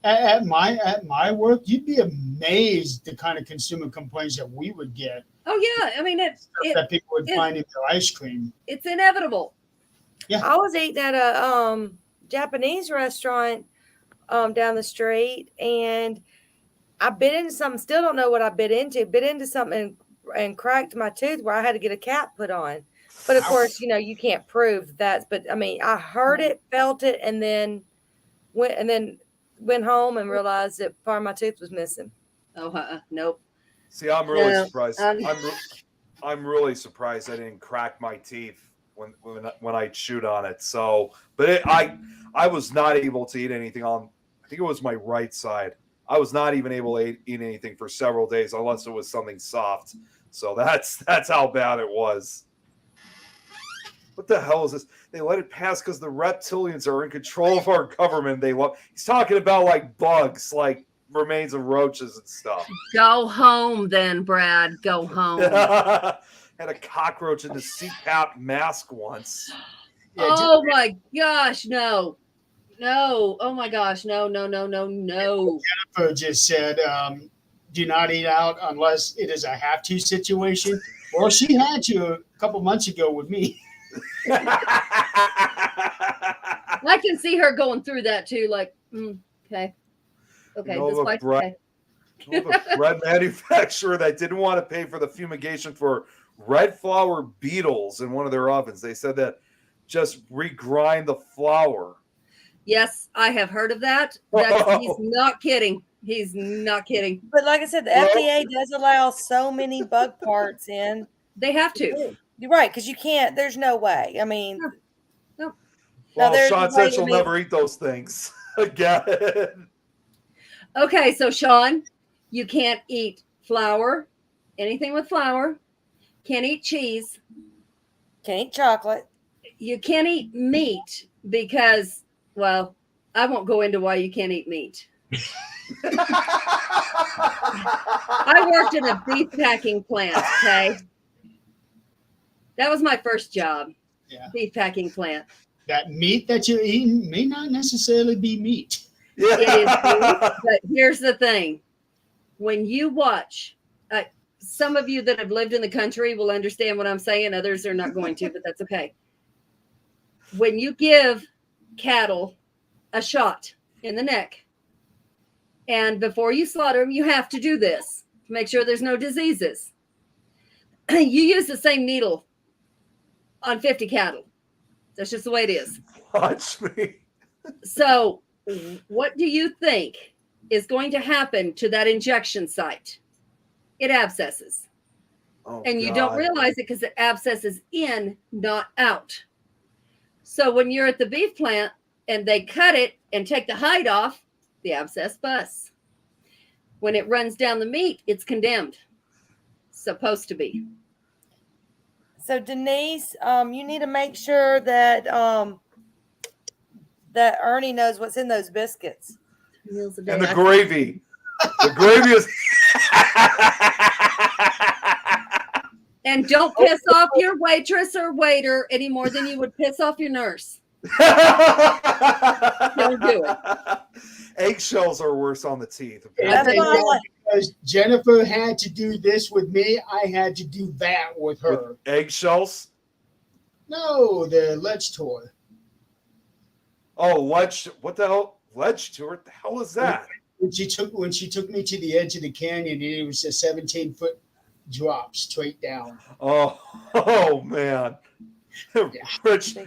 At my work, you'd be amazed the kind of consumer complaints that we would get oh yeah. I mean, that people would it- find in their ice cream. it's inevitable. I was eating at a Japanese restaurant down the street, and I bit into something. Still don't know what I bit into. Bit into something and cracked my tooth where I had to get a cap put on. But of course, you know, you can't prove that. But I mean, I heard it, felt it, and then went home and realized that part of my tooth was missing. Oh, nope. See, I'm really No, surprised. I'm really surprised I didn't crack my teeth when I chewed on it. So, but I was not able to eat anything on. I think it was my right side. I was not even able to eat anything for several days unless it was something soft. So that's how bad it was. What the hell is this? They let it pass because the reptilians are in control of our government. He's talking about like bugs, like remains of roaches and stuff. Go home then, Brad. Go home. Had a cockroach in the CPAP mask once. Yeah, Oh my gosh, no. No. Oh my gosh, no. Jennifer just said, do not eat out unless it is a have to situation. Well, she had to a couple months ago with me. I can see her going through that too. Like, okay, You know, this the wife's bread- okay. The bread manufacturer that didn't want to pay for the fumigation for red flour beetles in one of their ovens. They said that just regrind the flour. Yes, I have heard of that. He's not kidding. He's not kidding. But like I said, the Well- FDA does allow so many bug parts in. They have to. You're right, because you can't. There's no way. I mean, No. Well, there's Sean a way said to she'll make- never eat those things again. Okay, so Sean, you can't eat flour, anything with flour. Can't eat cheese. can't eat chocolate. You can't eat meat because, well, I won't go into why you can't eat meat. I worked in a beef packing plant, okay? That was my first job. Yeah. Beef packing plant. That meat that you're eating may not necessarily be meat. Yeah. It is beef, but here's the thing. When you watch, some of you that have lived in the country will understand what I'm saying. Others are not going to, but that's okay. When you give cattle a shot in the neck, and before you slaughter them, you have to do this to make sure there's no diseases. You use the same needle on 50 cattle. That's just the way it is. Watch me. So, what do you think is going to happen to that injection site? It abscesses. Oh, And you don't God. realize it because it abscesses in, not out. So when you're at the beef plant and they cut it and take the hide off, the abscess busts. When it runs down the meat, it's condemned. Supposed to be. So Denise, you need to make sure that that Ernie knows what's in those biscuits. Meals a day. And the gravy. The gravy is. And don't piss off your waitress or waiter any more than you would piss off your nurse. Don't do it. Eggshells are worse on the teeth. That's And why I like- because Jennifer had to do this with me, I had to do that with her. With eggshells? No, the Let's toy. Oh, ledge. What the hell? Ledge tour? What the hell is that? When she took me to the edge of the canyon, and it was a 17-foot drop straight down. Oh man. Rich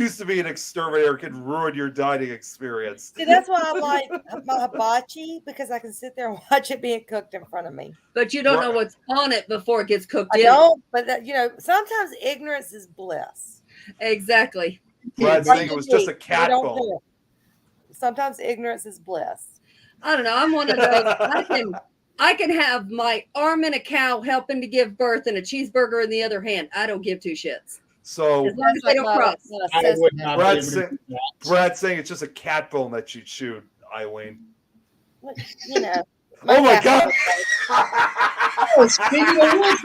used to be an exterminator, could ruin your dining experience. See, that's why I like my hibachi, because I can sit there and watch it being cooked in front of me. But you don't know what's on it before it gets cooked I in. don't, but sometimes ignorance is bliss. Exactly. Brad's Like saying it was you just a eat, cat you don't bone. do it. Sometimes ignorance is bliss. I don't know. I'm one of those. I can have my arm in a cow helping to give birth and a cheeseburger in the other hand. I don't give two shits. So As long as they don't cross. I would not be Brad's able to saying, do that. Brad's saying it's just a cat bone that you chewed, Eileen. You know. Oh my cat- god! Oh, speaking of which,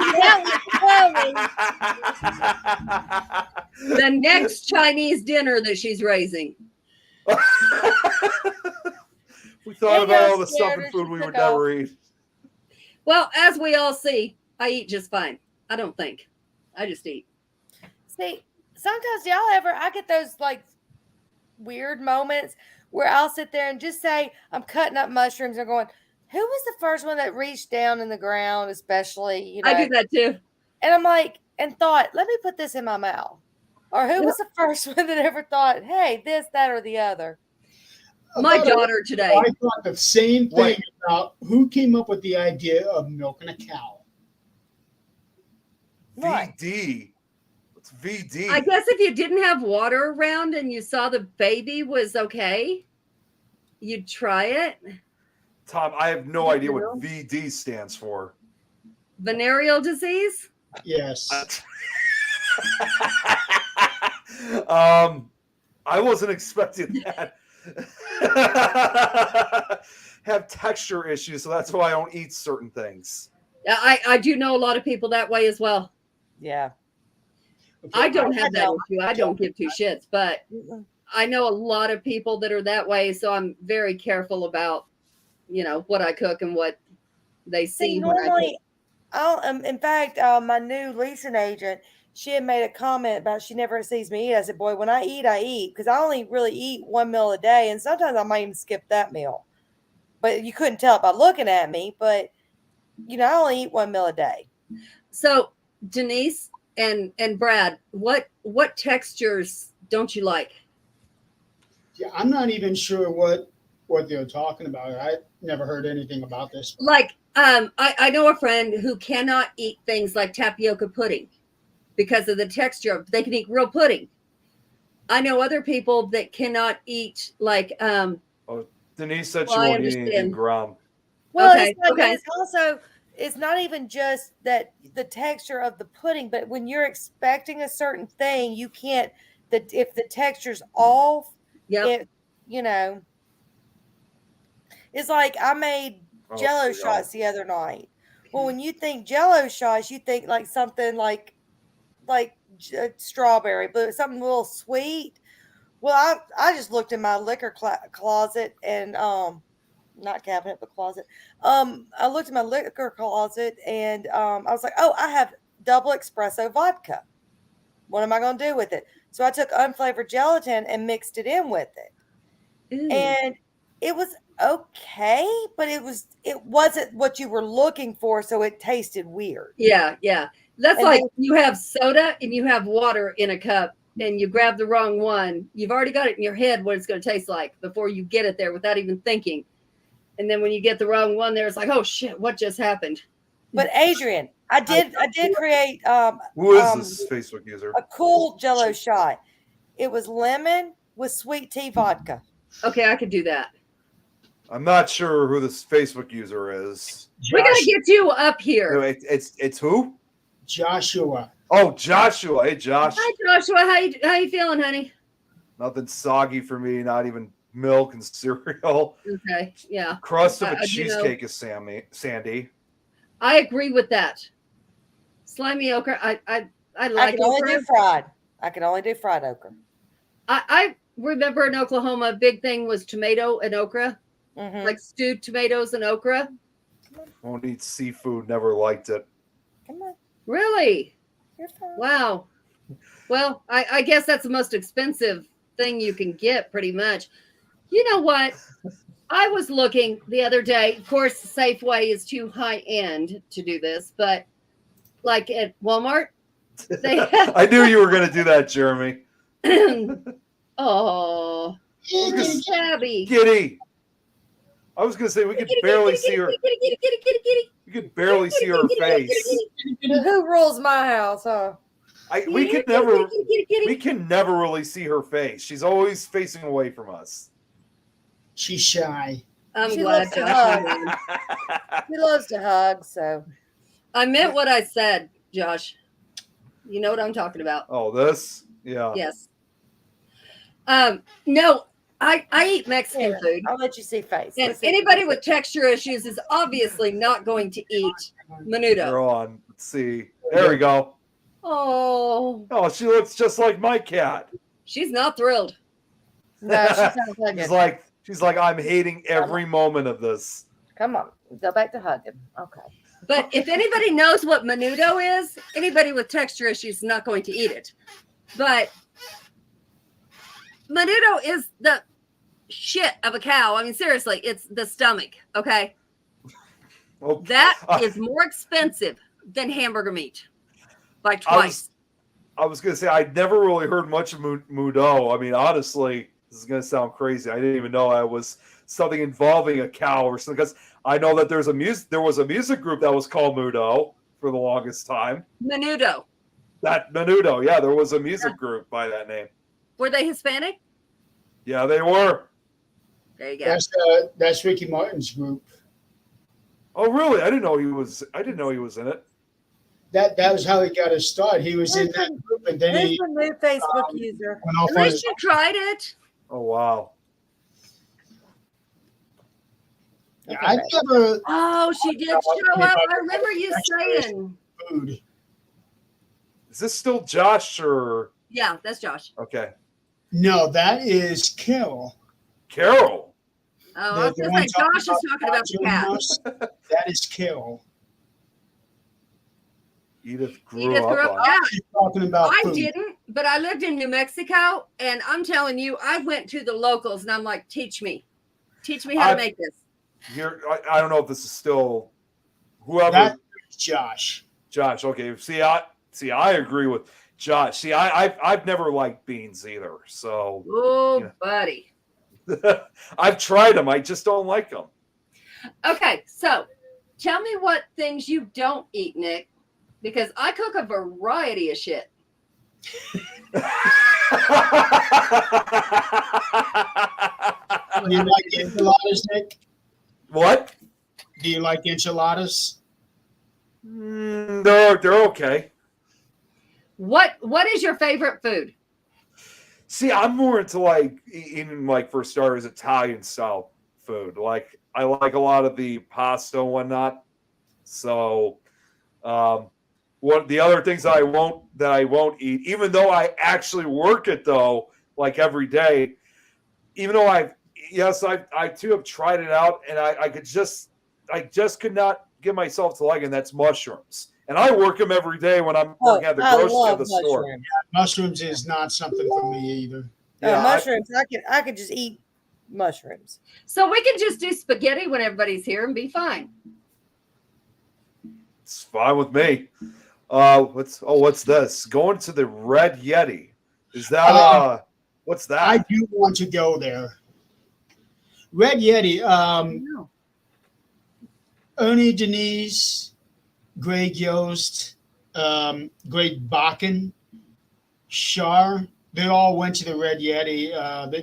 The next Chinese dinner that she's raising. We thought Hey, about all y'all the scared stuff her, and food she we took would never eat. Well, as we all see, I eat just fine. I don't think. I just eat. See, sometimes I get those like weird moments where I'll sit there and just say, I'm cutting up mushrooms and going, who was the first one that reached down in the ground, especially, I do that too. And I'm like, and thought, let me put this in my mouth. Or who was the first one that ever thought, hey, this, that, or the other? My about a daughter week today. ago, I thought the same thing Wait. about who came up with the idea of milking a cow. Right. VD. What's VD? I guess if you didn't have water around and you saw the baby was okay, you'd try it. Tom, I have no idea what know? VD stands for. Venereal disease? Yes. I wasn't expecting that. Have texture issues, so that's why I don't eat certain things. I do know a lot of people that way as well. Yeah. I don't have that don't. issue. I don't give two shits, but Mm-mm. I know a lot of people that are that way. So I'm very careful about, what I cook and what they see. See, when I cook. normally, in fact, my new leasing agent, she had made a comment about she never sees me eat. I said, boy, when I eat because I only really eat one meal a day, and sometimes I might even skip that meal. But you couldn't tell it by looking at me. But I only eat one meal a day. So Denise and Brad, what textures don't you like? Yeah, I'm not even sure what they're talking about. I never heard anything about this. Like, I know a friend who cannot eat things like tapioca pudding because of the texture. They can eat real pudding. I know other people that cannot eat like. Denise said Well, she I won't eat anything understand. ground. Well, Okay, okay. it's also, it's not even just that the texture of the pudding, but when you're expecting a certain thing, you can't, if the texture's off, Yep. it's like I made Oh, Jello yeah. shots the other night. Well, when you think Jello shots, you think like something like strawberry, but something a little sweet. Well, I just looked in my liquor closet and not cabinet but closet. I looked in my liquor closet and I was like, oh, I have double espresso vodka. What am I going to do with it? So I took unflavored gelatin and mixed it in with it. Ooh. And it was okay, but it wasn't what you were looking for, so it tasted weird. Yeah. That's And like then- you have soda and you have water in a cup and you grab the wrong one. You've already got it in your head what it's going to taste like before you get it there without even thinking. And then when you get the wrong one there, it's like, oh shit, what just happened? But Adrian, I did create Who is this Facebook user? a cool Jello shot. It was lemon with sweet tea vodka. Okay, I could do that. I'm not sure who this Facebook user is. We got to get you up here. No, it's who? Joshua. Oh, Joshua. Hey, Josh. Hi, Joshua. How you feeling, honey? Nothing soggy for me. Not even milk and cereal. Okay, yeah. Crust of I a do know. cheesecake is Sandy. I agree with that. Slimy okra. I I like can only okra. do fried. I can only do fried okra. I remember in Oklahoma, a big thing was tomato and okra, Mhm. like stewed tomatoes and okra. Won't eat seafood. Never liked it. Come on, Really? you're fine. Wow. Well, I guess that's the most expensive thing you can get, pretty much. You know what? I was looking the other day. Of course, Safeway is too high end to do this, but like at Walmart, they I knew you were going to do that, Jeremy. oh, little tabby. Kitty. I was going to say we could barely see her. Kitty. We could barely see her face. Who rules my house, huh? We can never really see her face. She's always facing away from us. She's shy. I'm She glad loves to Josh. hug. won. He loves to hug, so I meant what I said, Josh. You know what I'm talking about. Oh, this? Yeah. Yes. No, I eat Mexican Here, food. I'll let you see face. And Let's see. anybody with texture issues is obviously not going to eat menudo. They're on. Let's see. There we go. Oh, Oh, she looks just like my cat. she's not thrilled. No, she sounds like She's like, I'm hating every moment of this. Come on, go back to hugging. Okay. But if anybody knows what menudo is, anybody with texture issues is not going to eat it. But menudo is the shit of a cow. I mean, seriously, it's the stomach. Okay. Oh, That is more expensive than hamburger meat by I twice. was going to say, I'd never really heard much of Mudo. I mean, honestly, this is going to sound crazy. I didn't even know I was something involving a cow or something, because I know that there was a music group that was called Mudo for the longest time. Menudo. That Menudo, yeah, there was a music group by that name. Were they Hispanic? Yeah, they were. There you go. That's Ricky Martin's group. Oh, really? I didn't know he was in it. That was how he got his start. He was in that group, and then Who's he the new Facebook user? went off At on least his. you tried it. Oh, wow. Yeah, I never Oh, she did show up. I remember you saying. food. Is this still Josh or Yeah, that's Josh. okay? No, that is Kill. Carol. Oh, I was The going one to say, Josh is talking about the June cat. House, that is Kill. Edith grew Edith up grew up. on. Yeah, Keep talking about I food. didn't, but I lived in New Mexico, and I'm telling you, I went to the locals, and I'm like, teach me how to make this. Here, I don't know if this is still whoever. That's Josh. Josh, okay. See, I agree with Josh. See, I've never liked beans either. So Oh, Yeah. buddy. I've tried them. I just don't like them. Okay, so tell me what things you don't eat, Nick, because I cook a variety of shit. Do you like enchiladas, Nick? What? Do you like enchiladas? They're okay. What is your favorite food? See, I'm more into like eating, like, for starters, Italian style food. Like, I like a lot of the pasta and whatnot. So, what the other things I won't eat, even though I actually work it though, like every day. Even though I too have tried it out, and I just could not get myself to like it. And that's mushrooms, and I work them every day when I'm working at the I grocery love at the store. mushrooms. Mushrooms is not something for me either. Yeah, Mushrooms. I could just eat mushrooms. So we can just do spaghetti when everybody's here and be fine. It's fine with me. What's this? Going to the Red Yeti. Is that what's that? I do want to go there. Red Yeti, No. Ernie Denise, Greg Yost, Greg Bakken, Shar, they all went to the Red Yeti.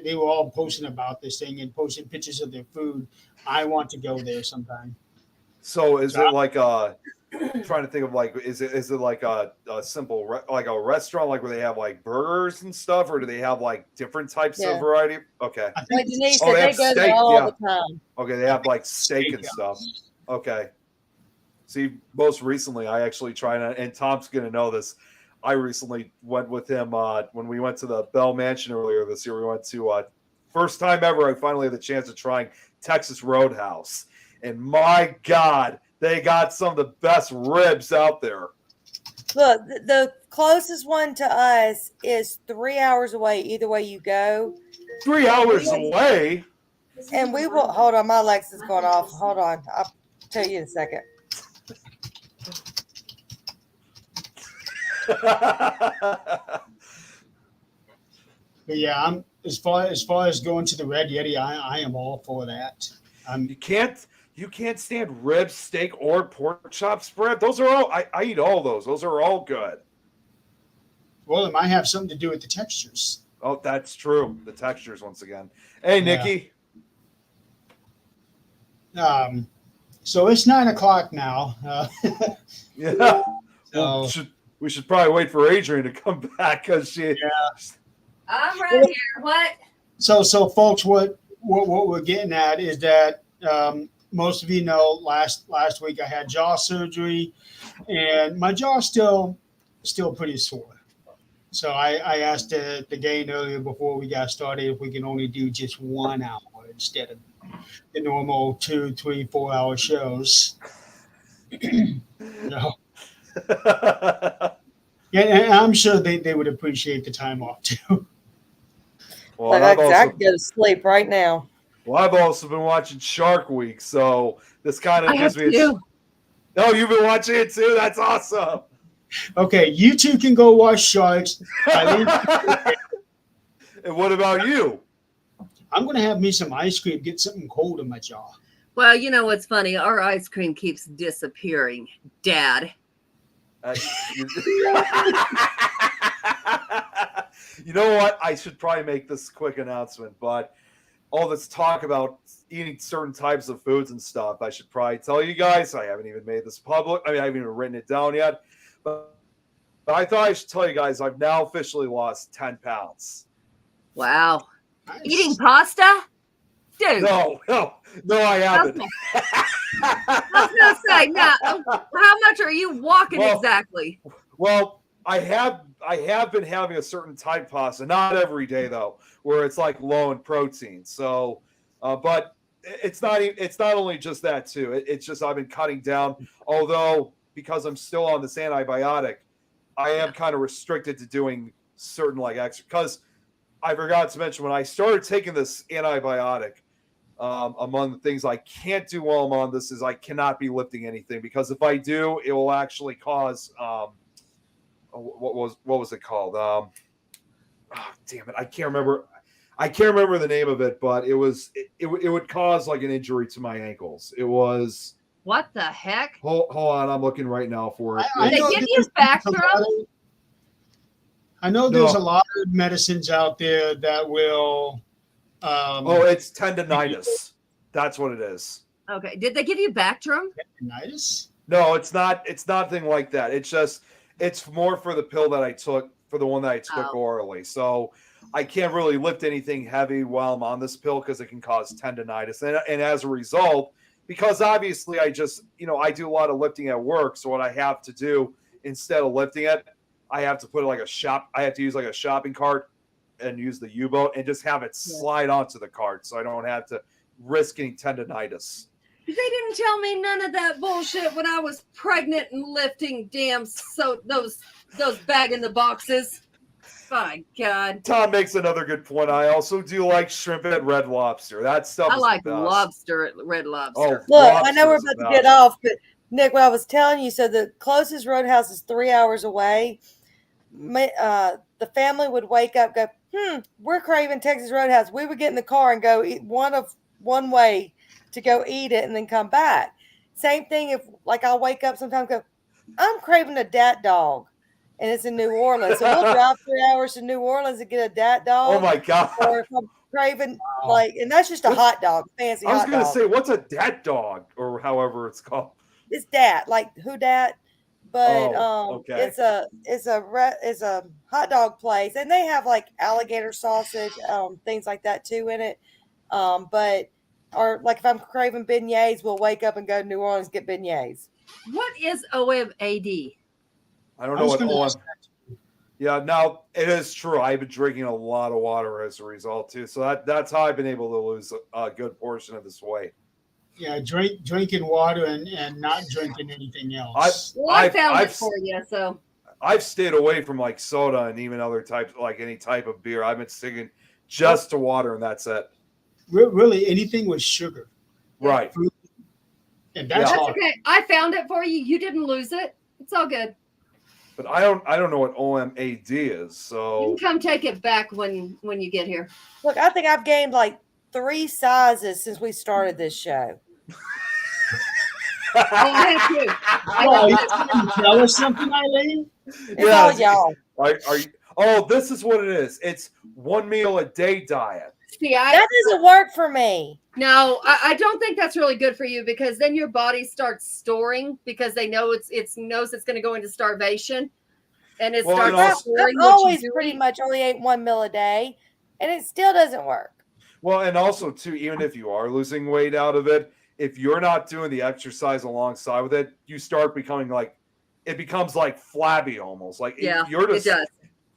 They were all posting about this thing and posting pictures of their food. I want to go there sometime. So is it like trying to think of, like, is it like a simple like a restaurant, like where they have like burgers and stuff, or do they have like different types Yeah. of variety? Okay. I Like think Denise Oh, said, they they have go steak, there all yeah. the time. Okay, they have like steak and stuff. Okay. See, most recently I actually tried it, and Tom's gonna know this. I recently went with him when we went to the Bell Mansion earlier this year. We went to first time ever. I finally had the chance of trying Texas Roadhouse, and my God, they got some of the best ribs out there. Look, the closest one to us is 3 hours away. Either way you go, 3 hours away. and we will. Hold on, my Alexa's going off. Hold on, I'll tell you in a second. But yeah, I'm as far as going to the Red Yeti, I am all for that. You can't stand ribs, steak, or pork chop spread. Those are all I eat all those. Those are all good. Well, it might have something to do with the textures. Oh, that's true. The textures once again. Hey, Yeah. Nikki. So it's 9:00 now. Yeah. Well, So we should probably wait for Adrian to come back because she. I'm right here. What? so folks, what we're getting at is that most of you know last week I had jaw surgery, and my jaw's still pretty sore. So I asked the gang earlier before we got started if we can only do just 1 hour instead of the normal 2, 3, 4 hour shows. No. And I'm sure they would appreciate the time off too. Well, Like I've I also, could go to sleep right now. I've also been watching Shark Week, so this kind of I have gives me. to. Oh, you've been watching it too? That's awesome. Okay, you two can go watch Sharks. And what about you? I'm gonna have me some ice cream, get something cold in my jaw. Well, you know what's funny? Our ice cream keeps disappearing, Dad. You You know what? I should probably make this quick announcement, but all this talk about eating certain types of foods and stuff, I should probably tell you guys. I haven't even made this public. I mean, I haven't even written it down yet. But I thought I should tell you guys I've now officially lost 10 pounds. Wow. Nice. Eating pasta? Dude. No, I haven't. Okay. I was going to say, now, how much are you walking Well, exactly? Well, I have been having a certain type pasta, not every day though, where it's like low in protein. So, but it's not only just that too. It's just I've been cutting down. Although because I'm still on this antibiotic, I am kind of restricted to doing certain like extra. Because I forgot to mention when I started taking this antibiotic, among the things I can't do while I'm on this is I cannot be lifting anything, because if I do, it will actually cause what was it called? Oh, damn it, I can't remember. I can't remember the name of it, but it would cause like an injury to my ankles. It was. What the heck? Hold on, I'm looking right now for it. I They know give there's you Bactrim? I know there's No. a lot of medicines out there that will. It's tendonitis. That's what it is. Okay. Did they give you Bactrim? Tendonitis? No, it's not. It's nothing like that. It's more for the pill that I took, for the one that I took orally. So I can't really lift anything heavy while I'm on this pill because it can cause tendonitis. And as a result, because obviously I just, I do a lot of lifting at work. So what I have to do instead of lifting it, I have to put I have to use like a shopping cart and use the U-boat and just have it slide onto the cart so I don't have to risk getting tendonitis. They didn't tell me none of that bullshit when I was pregnant and lifting those bag in the boxes. My God. Tom makes another good point. I also do like shrimp at Red Lobster. That stuff I is like the best. lobster at Red Lobster. Look, Lobster I know we're is about the to get best. off, but Nick, what I was telling you, so the closest roadhouse is 3 hours away. The family would wake up, go, we're craving Texas Roadhouse. We would get in the car and go eat one way to go eat it and then come back. Same thing if like I'll wake up sometimes, go, I'm craving a dat dog, and it's in New Orleans. So we'll drive 3 hours to New Orleans and get a dat dog. Oh my God. Or if I'm craving and that's just a hot dog, fancy I was hot going to dog. say, what's a dat dog or however it's called? It's dat, like who dat, but okay. it's a hot dog place, and they have like alligator sausage, things like that too in it. Or like if I'm craving beignets, we'll wake up and go to New Orleans get beignets. What is OMAD? I don't know what OM. Yeah, now it is true. I've been drinking a lot of water as a result too. So that's how I've been able to lose a good portion of this weight. Yeah, drinking water and not drinking anything else. I found it for you, so I've stayed away from like soda and even other types, like any type of beer. I've been sticking just to water, and that's it. Really, anything with sugar. Right. Fruit. And that's that's hard. okay. I found it for you. You didn't lose it. It's all good. But I don't know what OMAD is. So You can come take it back when you get here. Look, I think I've gained like 3 sizes since we started this show. Oh, I have too. Are you trying to tell us something, Eileen? It's all y'all. Are you? Oh, this is what it is. It's 1 meal a day diet. See, That doesn't work for me. No, I don't think that's really good for you, because then your body starts storing, because they know it knows it's going to go into starvation, and it Well, starts and also- storing I've what always you do pretty eat. much only ate 1 meal a day, and it still doesn't work. Well, and also too, even if you are losing weight out of it, if you're not doing the exercise alongside with it, you start becoming like, it becomes like flabby almost. Like you're just, it does.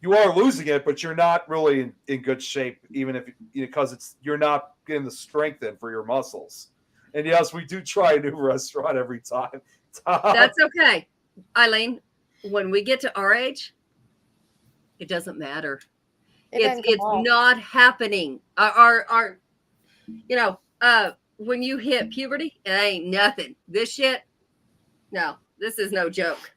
you are losing it, but you're not really in good shape, even if because you're not getting the strength in for your muscles. And yes, we do try a new restaurant every time. That's okay, Eileen. When we get to our age, it doesn't matter. It's not happening. Our when you hit puberty, it ain't nothing. This shit, no, this is no joke.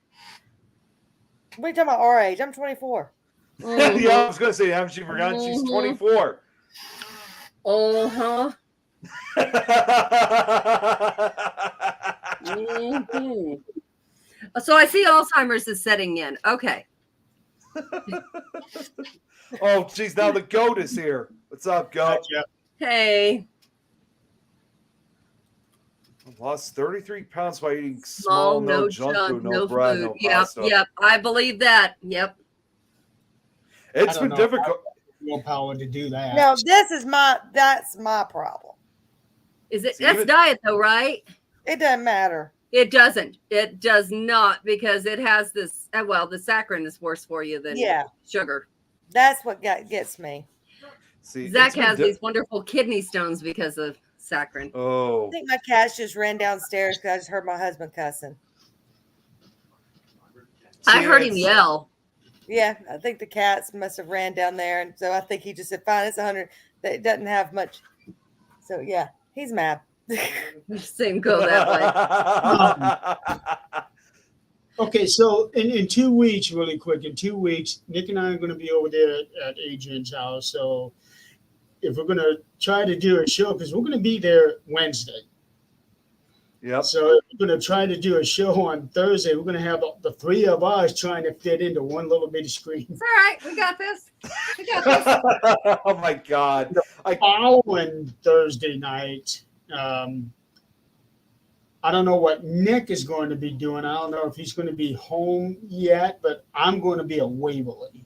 What are you talking about our age? I'm 24. Mhm. Yeah, I was gonna say, haven't you forgotten she's 24? Uh-huh. Mhm. So I see Alzheimer's is setting in. Okay. Oh, geez, now the goat is here. What's up, goat? Gotcha. Hey, I lost 33 pounds by eating small, no junk food, no bread, no Yep, pasta. yep. I believe that. Yep. It's I don't been know. difficult. Willpower to do that. No, that's my problem. Is it? See, That's even- diet though, right? It doesn't matter. It doesn't. It does not, because it has this. Well, the saccharin is worse for you than Yeah, sugar. that's what gets me. See, Zach it's been has these wonderful kidney stones because of saccharin. Oh, I think my cat just ran downstairs because I just heard my husband cussing. I heard him kids. yell. Yeah, I think the cats must have ran down there, and so I think he just said, "Fine, it's 100." That it doesn't have much. So yeah, he's mad. Same go that way. Okay, so in 2 weeks, really quick, in 2 weeks, Nick and I are going to be over there at Adrian's house. So if we're going to try to do a show, because we're going to be there Wednesday. Yep. So if we're going to try to do a show on Thursday, we're going to have the three of us trying to fit into one little bitty screen. It's all right. We got this. We got this. Oh my God. Following Thursday night, I don't know what Nick is going to be doing. I don't know if he's going to be home yet, but I'm going to be at Waverly.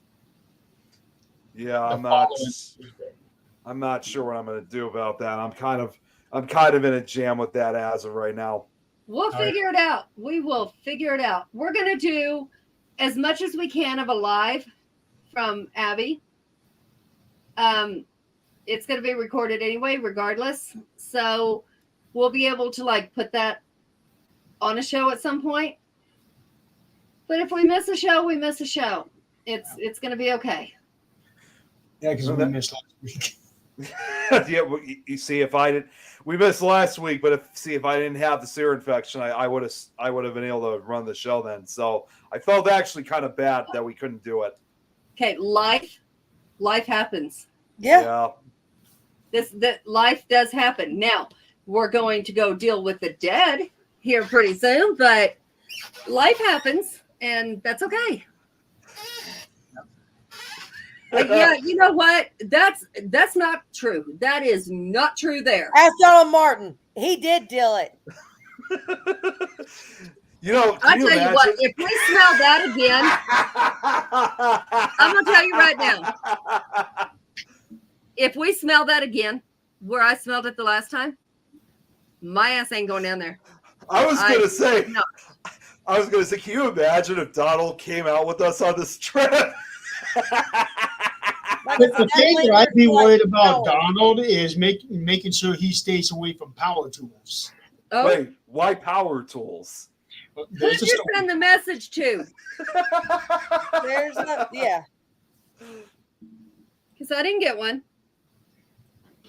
Yeah, the I'm not. following Thursday. I'm not sure what I'm going to do about that. I'm kind of in a jam with that as of right now. We'll figure it out. We will figure it out. We're going to do as much as we can of a live from Abby. It's going to be recorded anyway, regardless. So we'll be able to like put that on a show at some point. But if we miss a show, we miss a show. It's going to be okay. Yeah, because we missed last week. Yeah, well, you see, we missed last week, but if I didn't have the sear infection, I would have been able to run the show then. So I felt actually kind of bad that we couldn't do it. Okay, life happens. Yeah. That life does happen. Now we're going to go deal with the dead here pretty soon, but life happens, and that's okay. Yeah, you know what? That's not true. That is not true there. Ask Donald Martin. He did deal it. You know, I tell you what, if we smell that again, I'm gonna tell you right now. If we smell that again, where I smelled it the last time, my ass ain't going down there. I was gonna say, no. can you imagine if Donald came out with us on this trip? But the thing that I'd be worried about Donald is making sure he stays away from power tools. Oh, Wait, why power tools? who'd you send the message to? There's no, yeah. Because I didn't get one.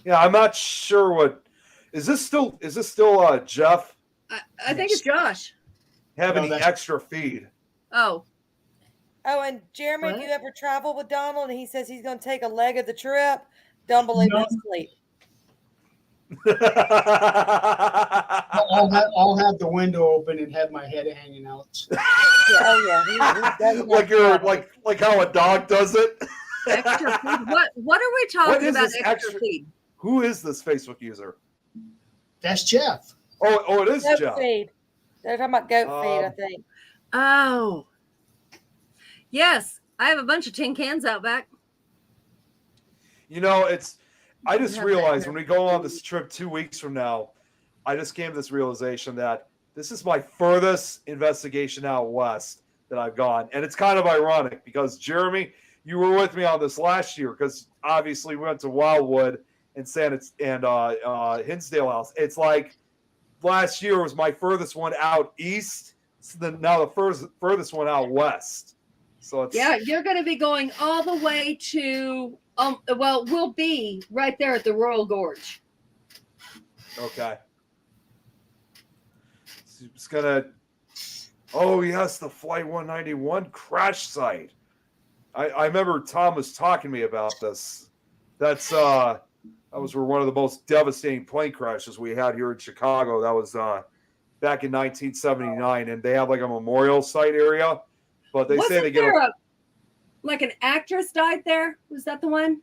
Yeah, I'm not sure what. Is this still Jeff I think it's Josh. having No, the extra feed? Oh, Oh, and Jeremy, What? if you ever travel with Donald and he says he's going to take a leg of the trip, don't believe No. his sleep. I'll have the window open and have my head hanging out. Yeah, oh yeah, he doesn't like have you're trouble. like how a dog does it. extra feed. What are we What talking is about? this Extra extra- feed. Who is this Facebook user? That's Jeff. Oh, it is Goat Jeff. feed. They're talking about goat feed, I Um, think. Oh, yes. I have a bunch of tin cans out back. You know, I just Yeah, realized when we go on this trip 2 weeks from now, I just came to this realization that this is my furthest investigation out west that I've gone. And it's kind of ironic because Jeremy, you were with me on this last year because obviously we went to Wildwood and Hinsdale House. It's like last year was my furthest one out east. So now the furthest one out west. So it's Yeah, you're going to be going all the way to, we'll be right there at the Royal Gorge. okay. It's gonna. Oh yes, the Flight 191 crash site. I remember Tom was talking to me about this. That was one of the most devastating plane crashes we had here in Chicago. That was back in 1979, and they have like a memorial site area. But they say Wasn't they get. there like an actress died there? Was that the one?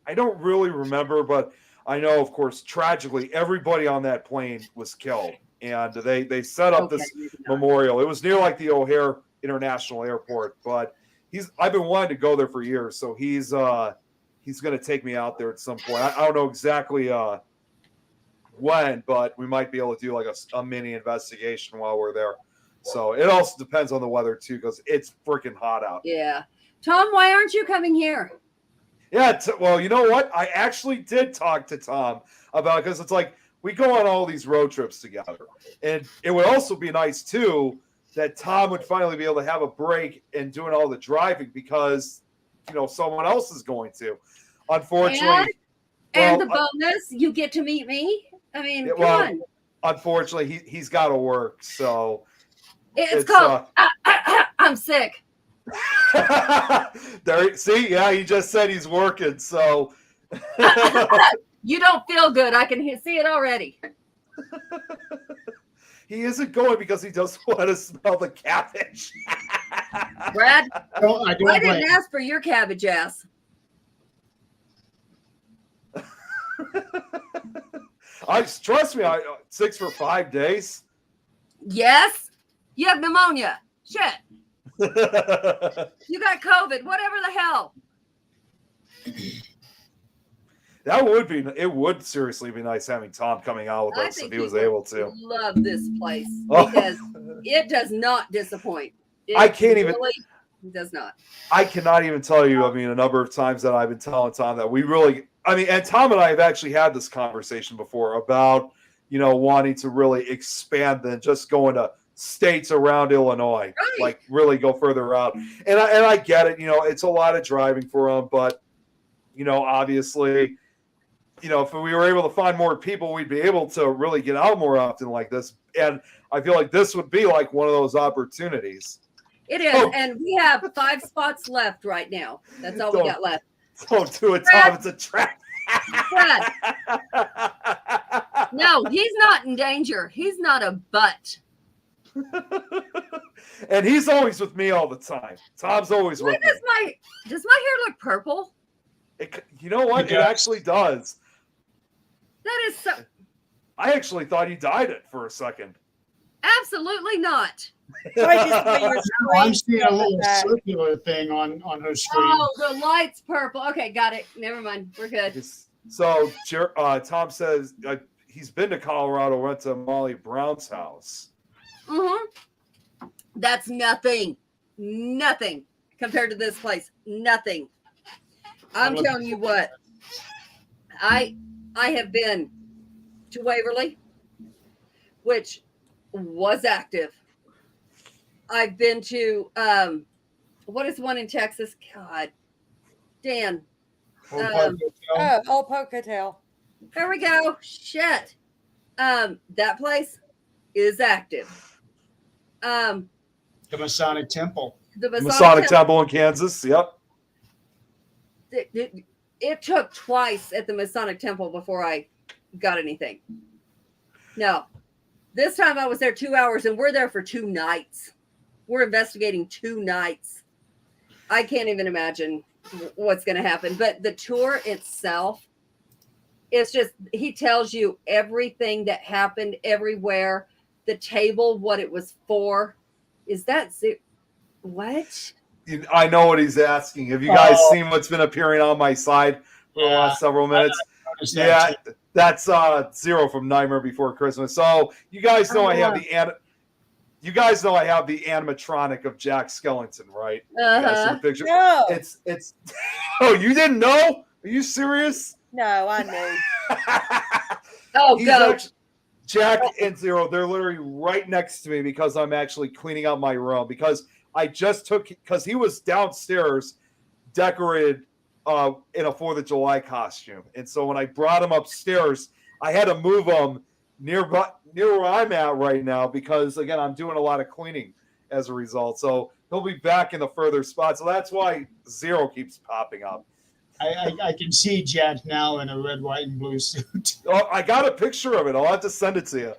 I don't really remember, but I know, of course, tragically, everybody on that plane was killed, and they set up this maybe not. memorial. It was near like the O'Hare International Airport, but I've been wanting to go there for years, so he's going to take me out there at some point. I don't know exactly when, but we might be able to do like a mini investigation while we're there. So it also depends on the weather too, because it's freaking hot out. Yeah. Tom, why aren't you coming here? Yeah, well, you know what? I actually did talk to Tom about, because it's like we go on all these road trips together, and it would also be nice too that Tom would finally be able to have a break in doing all the driving because, someone else is going to. Unfortunately, And the bonus, you get to meet me. I mean, come on. Unfortunately, he's got to work, so it's called I'm sick. See, he just said he's working, so you don't feel good. I can see it already. He isn't going because he doesn't want to smell the cabbage. Brad, I didn't ask for your cabbage ass. Trust me, 6 for 5 days. Yes, you have pneumonia. Shit. You got COVID. Whatever the hell. It would seriously be nice having Tom coming out with us if he was able to. Love this place because it does not disappoint. I can't even. Does not. I cannot even tell you. A number of times that I've been telling Tom that we really. And Tom and I have actually had this conversation before about wanting to really expand than just going to states around Illinois, right. Like really go further out. And I get it. It's a lot of driving for him, but obviously. If we were able to find more people, we'd be able to really get out more often like this. And I feel like this would be like one of those opportunities. It is. And we have 5 spots left right now. That's all we got left. Don't do it, Tom. It's a trap. Brad. No, he's not in danger. He's not a butt. And he's always with me all the time. Tom's always with me. Does my hair look purple? You know what? It actually does. That is so. I actually thought you dyed it for a second. Absolutely not. I'm seeing a little circular thing on her screen. Oh, the light's purple. Okay, got it. Never mind. We're good. So Tom says he's been to Colorado, went to Molly Brown's house. Mm-hmm. That's nothing. Nothing compared to this place. Nothing. I'm telling you what. I have been to Waverly, which was active. I've been to what is one in Texas? God, Dan. Old Poke Hotel. There we go. Shit. That place is active. The Masonic Temple. The Masonic Temple in Kansas. Yep. It took twice at the Masonic Temple before I got anything. No. This time I was there 2 hours and we're there for 2 nights. We're investigating 2 nights. I can't even imagine what's going to happen. But the tour itself, it's just, he tells you everything that happened everywhere. The table, what it was for. Is that what? I know what he's asking. Have you guys seen what's been appearing on my side for the last several minutes? Yeah, that's Zero from Nightmare Before Christmas. So you guys know I have the animatronic of Jack Skellington, right? Uh-huh. The picture. No. It's Oh, you didn't know? Are you serious? No, I knew. Oh, go. Jack and Zero, they're literally right next to me because I'm actually cleaning out my room because I just because he was downstairs decorated in a 4th of July costume. And so when I brought him upstairs, I had to move him near where I'm at right now because, again, I'm doing a lot of cleaning as a result. So he'll be back in the further spot. So that's why Zero keeps popping up. I can see Jack now in a red, white, and blue suit. Oh, I got a picture of it. I'll have to send it to you.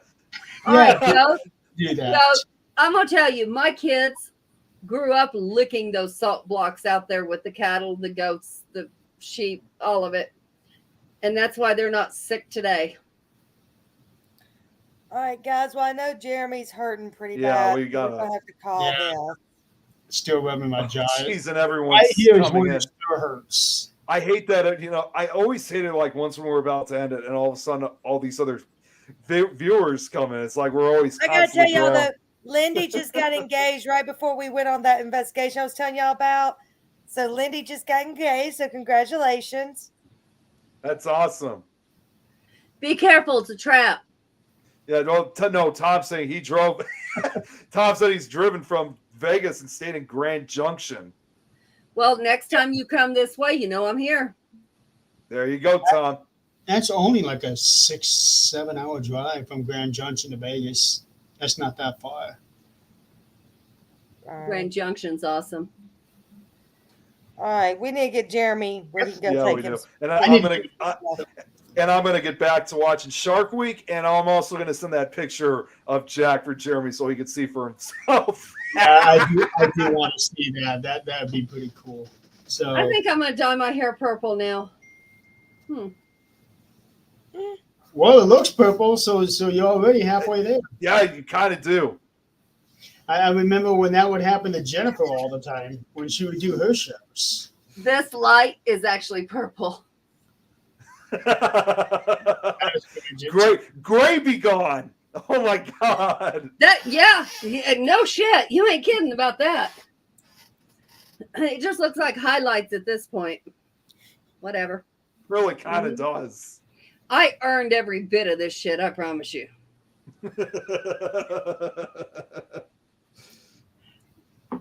All right, Joe. Do that. So I'm going to tell you, my kids grew up licking those salt blocks out there with the cattle, the goats, the sheep, all of it. And that's why they're not sick today. All right, guys. Well, I know Jeremy's hurting pretty Yeah, bad. we gotta- We're gonna have to call him. Still rubbing my jaw. Jeez, and everyone's Right here is coming where in. it still hurts. I hate that, I always hate it like once when we're about to end it and all of a sudden all these other viewers come in. It's like we're always I gotta tell constantly y'all around. that Lindy just got engaged right before we went on that investigation I was telling y'all about. So Lindy just got engaged. So congratulations. That's awesome. Be careful, it's a trap. Yeah, no, Tom's saying he drove Tom said he's driven from Vegas and stayed in Grand Junction. Well, next time you come this way, you know I'm here. There you go, Tom. That's only like a 6-7 hour drive from Grand Junction to Vegas. That's not that far. All right. Grand Junction's awesome. All right, we need to get Jeremy where he can go Yeah, take we him. do. And I I'm need gonna I'm gonna get back to watching Shark Week, and I'm also gonna send that picture of Jack for Jeremy so he can see for himself. I do want to see that. That'd be pretty cool. So I think I'm gonna dye my hair purple now. well, it looks purple, so you're already halfway there. Yeah, you kind of do. I remember when that would happen to Jennifer all the time when she would do her shows. This light is actually purple. That was pretty Gray be gone. Oh my God. Yeah, no shit. You ain't kidding about that. It just looks like highlights at this point. Whatever. Really kind of does. I earned every bit of this shit, I promise you.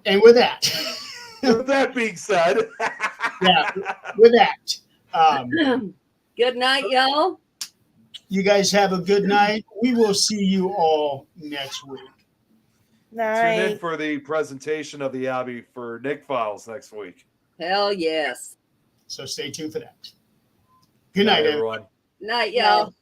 And with that, With that being said, yeah, with that, Good night, y'all. you guys have a good night. We will see you all next week. tune in Night. for the presentation of the Abbey for Nick Files next week. Hell yes. So stay tuned for that. Good night, everyone. everyone. Night, y'all.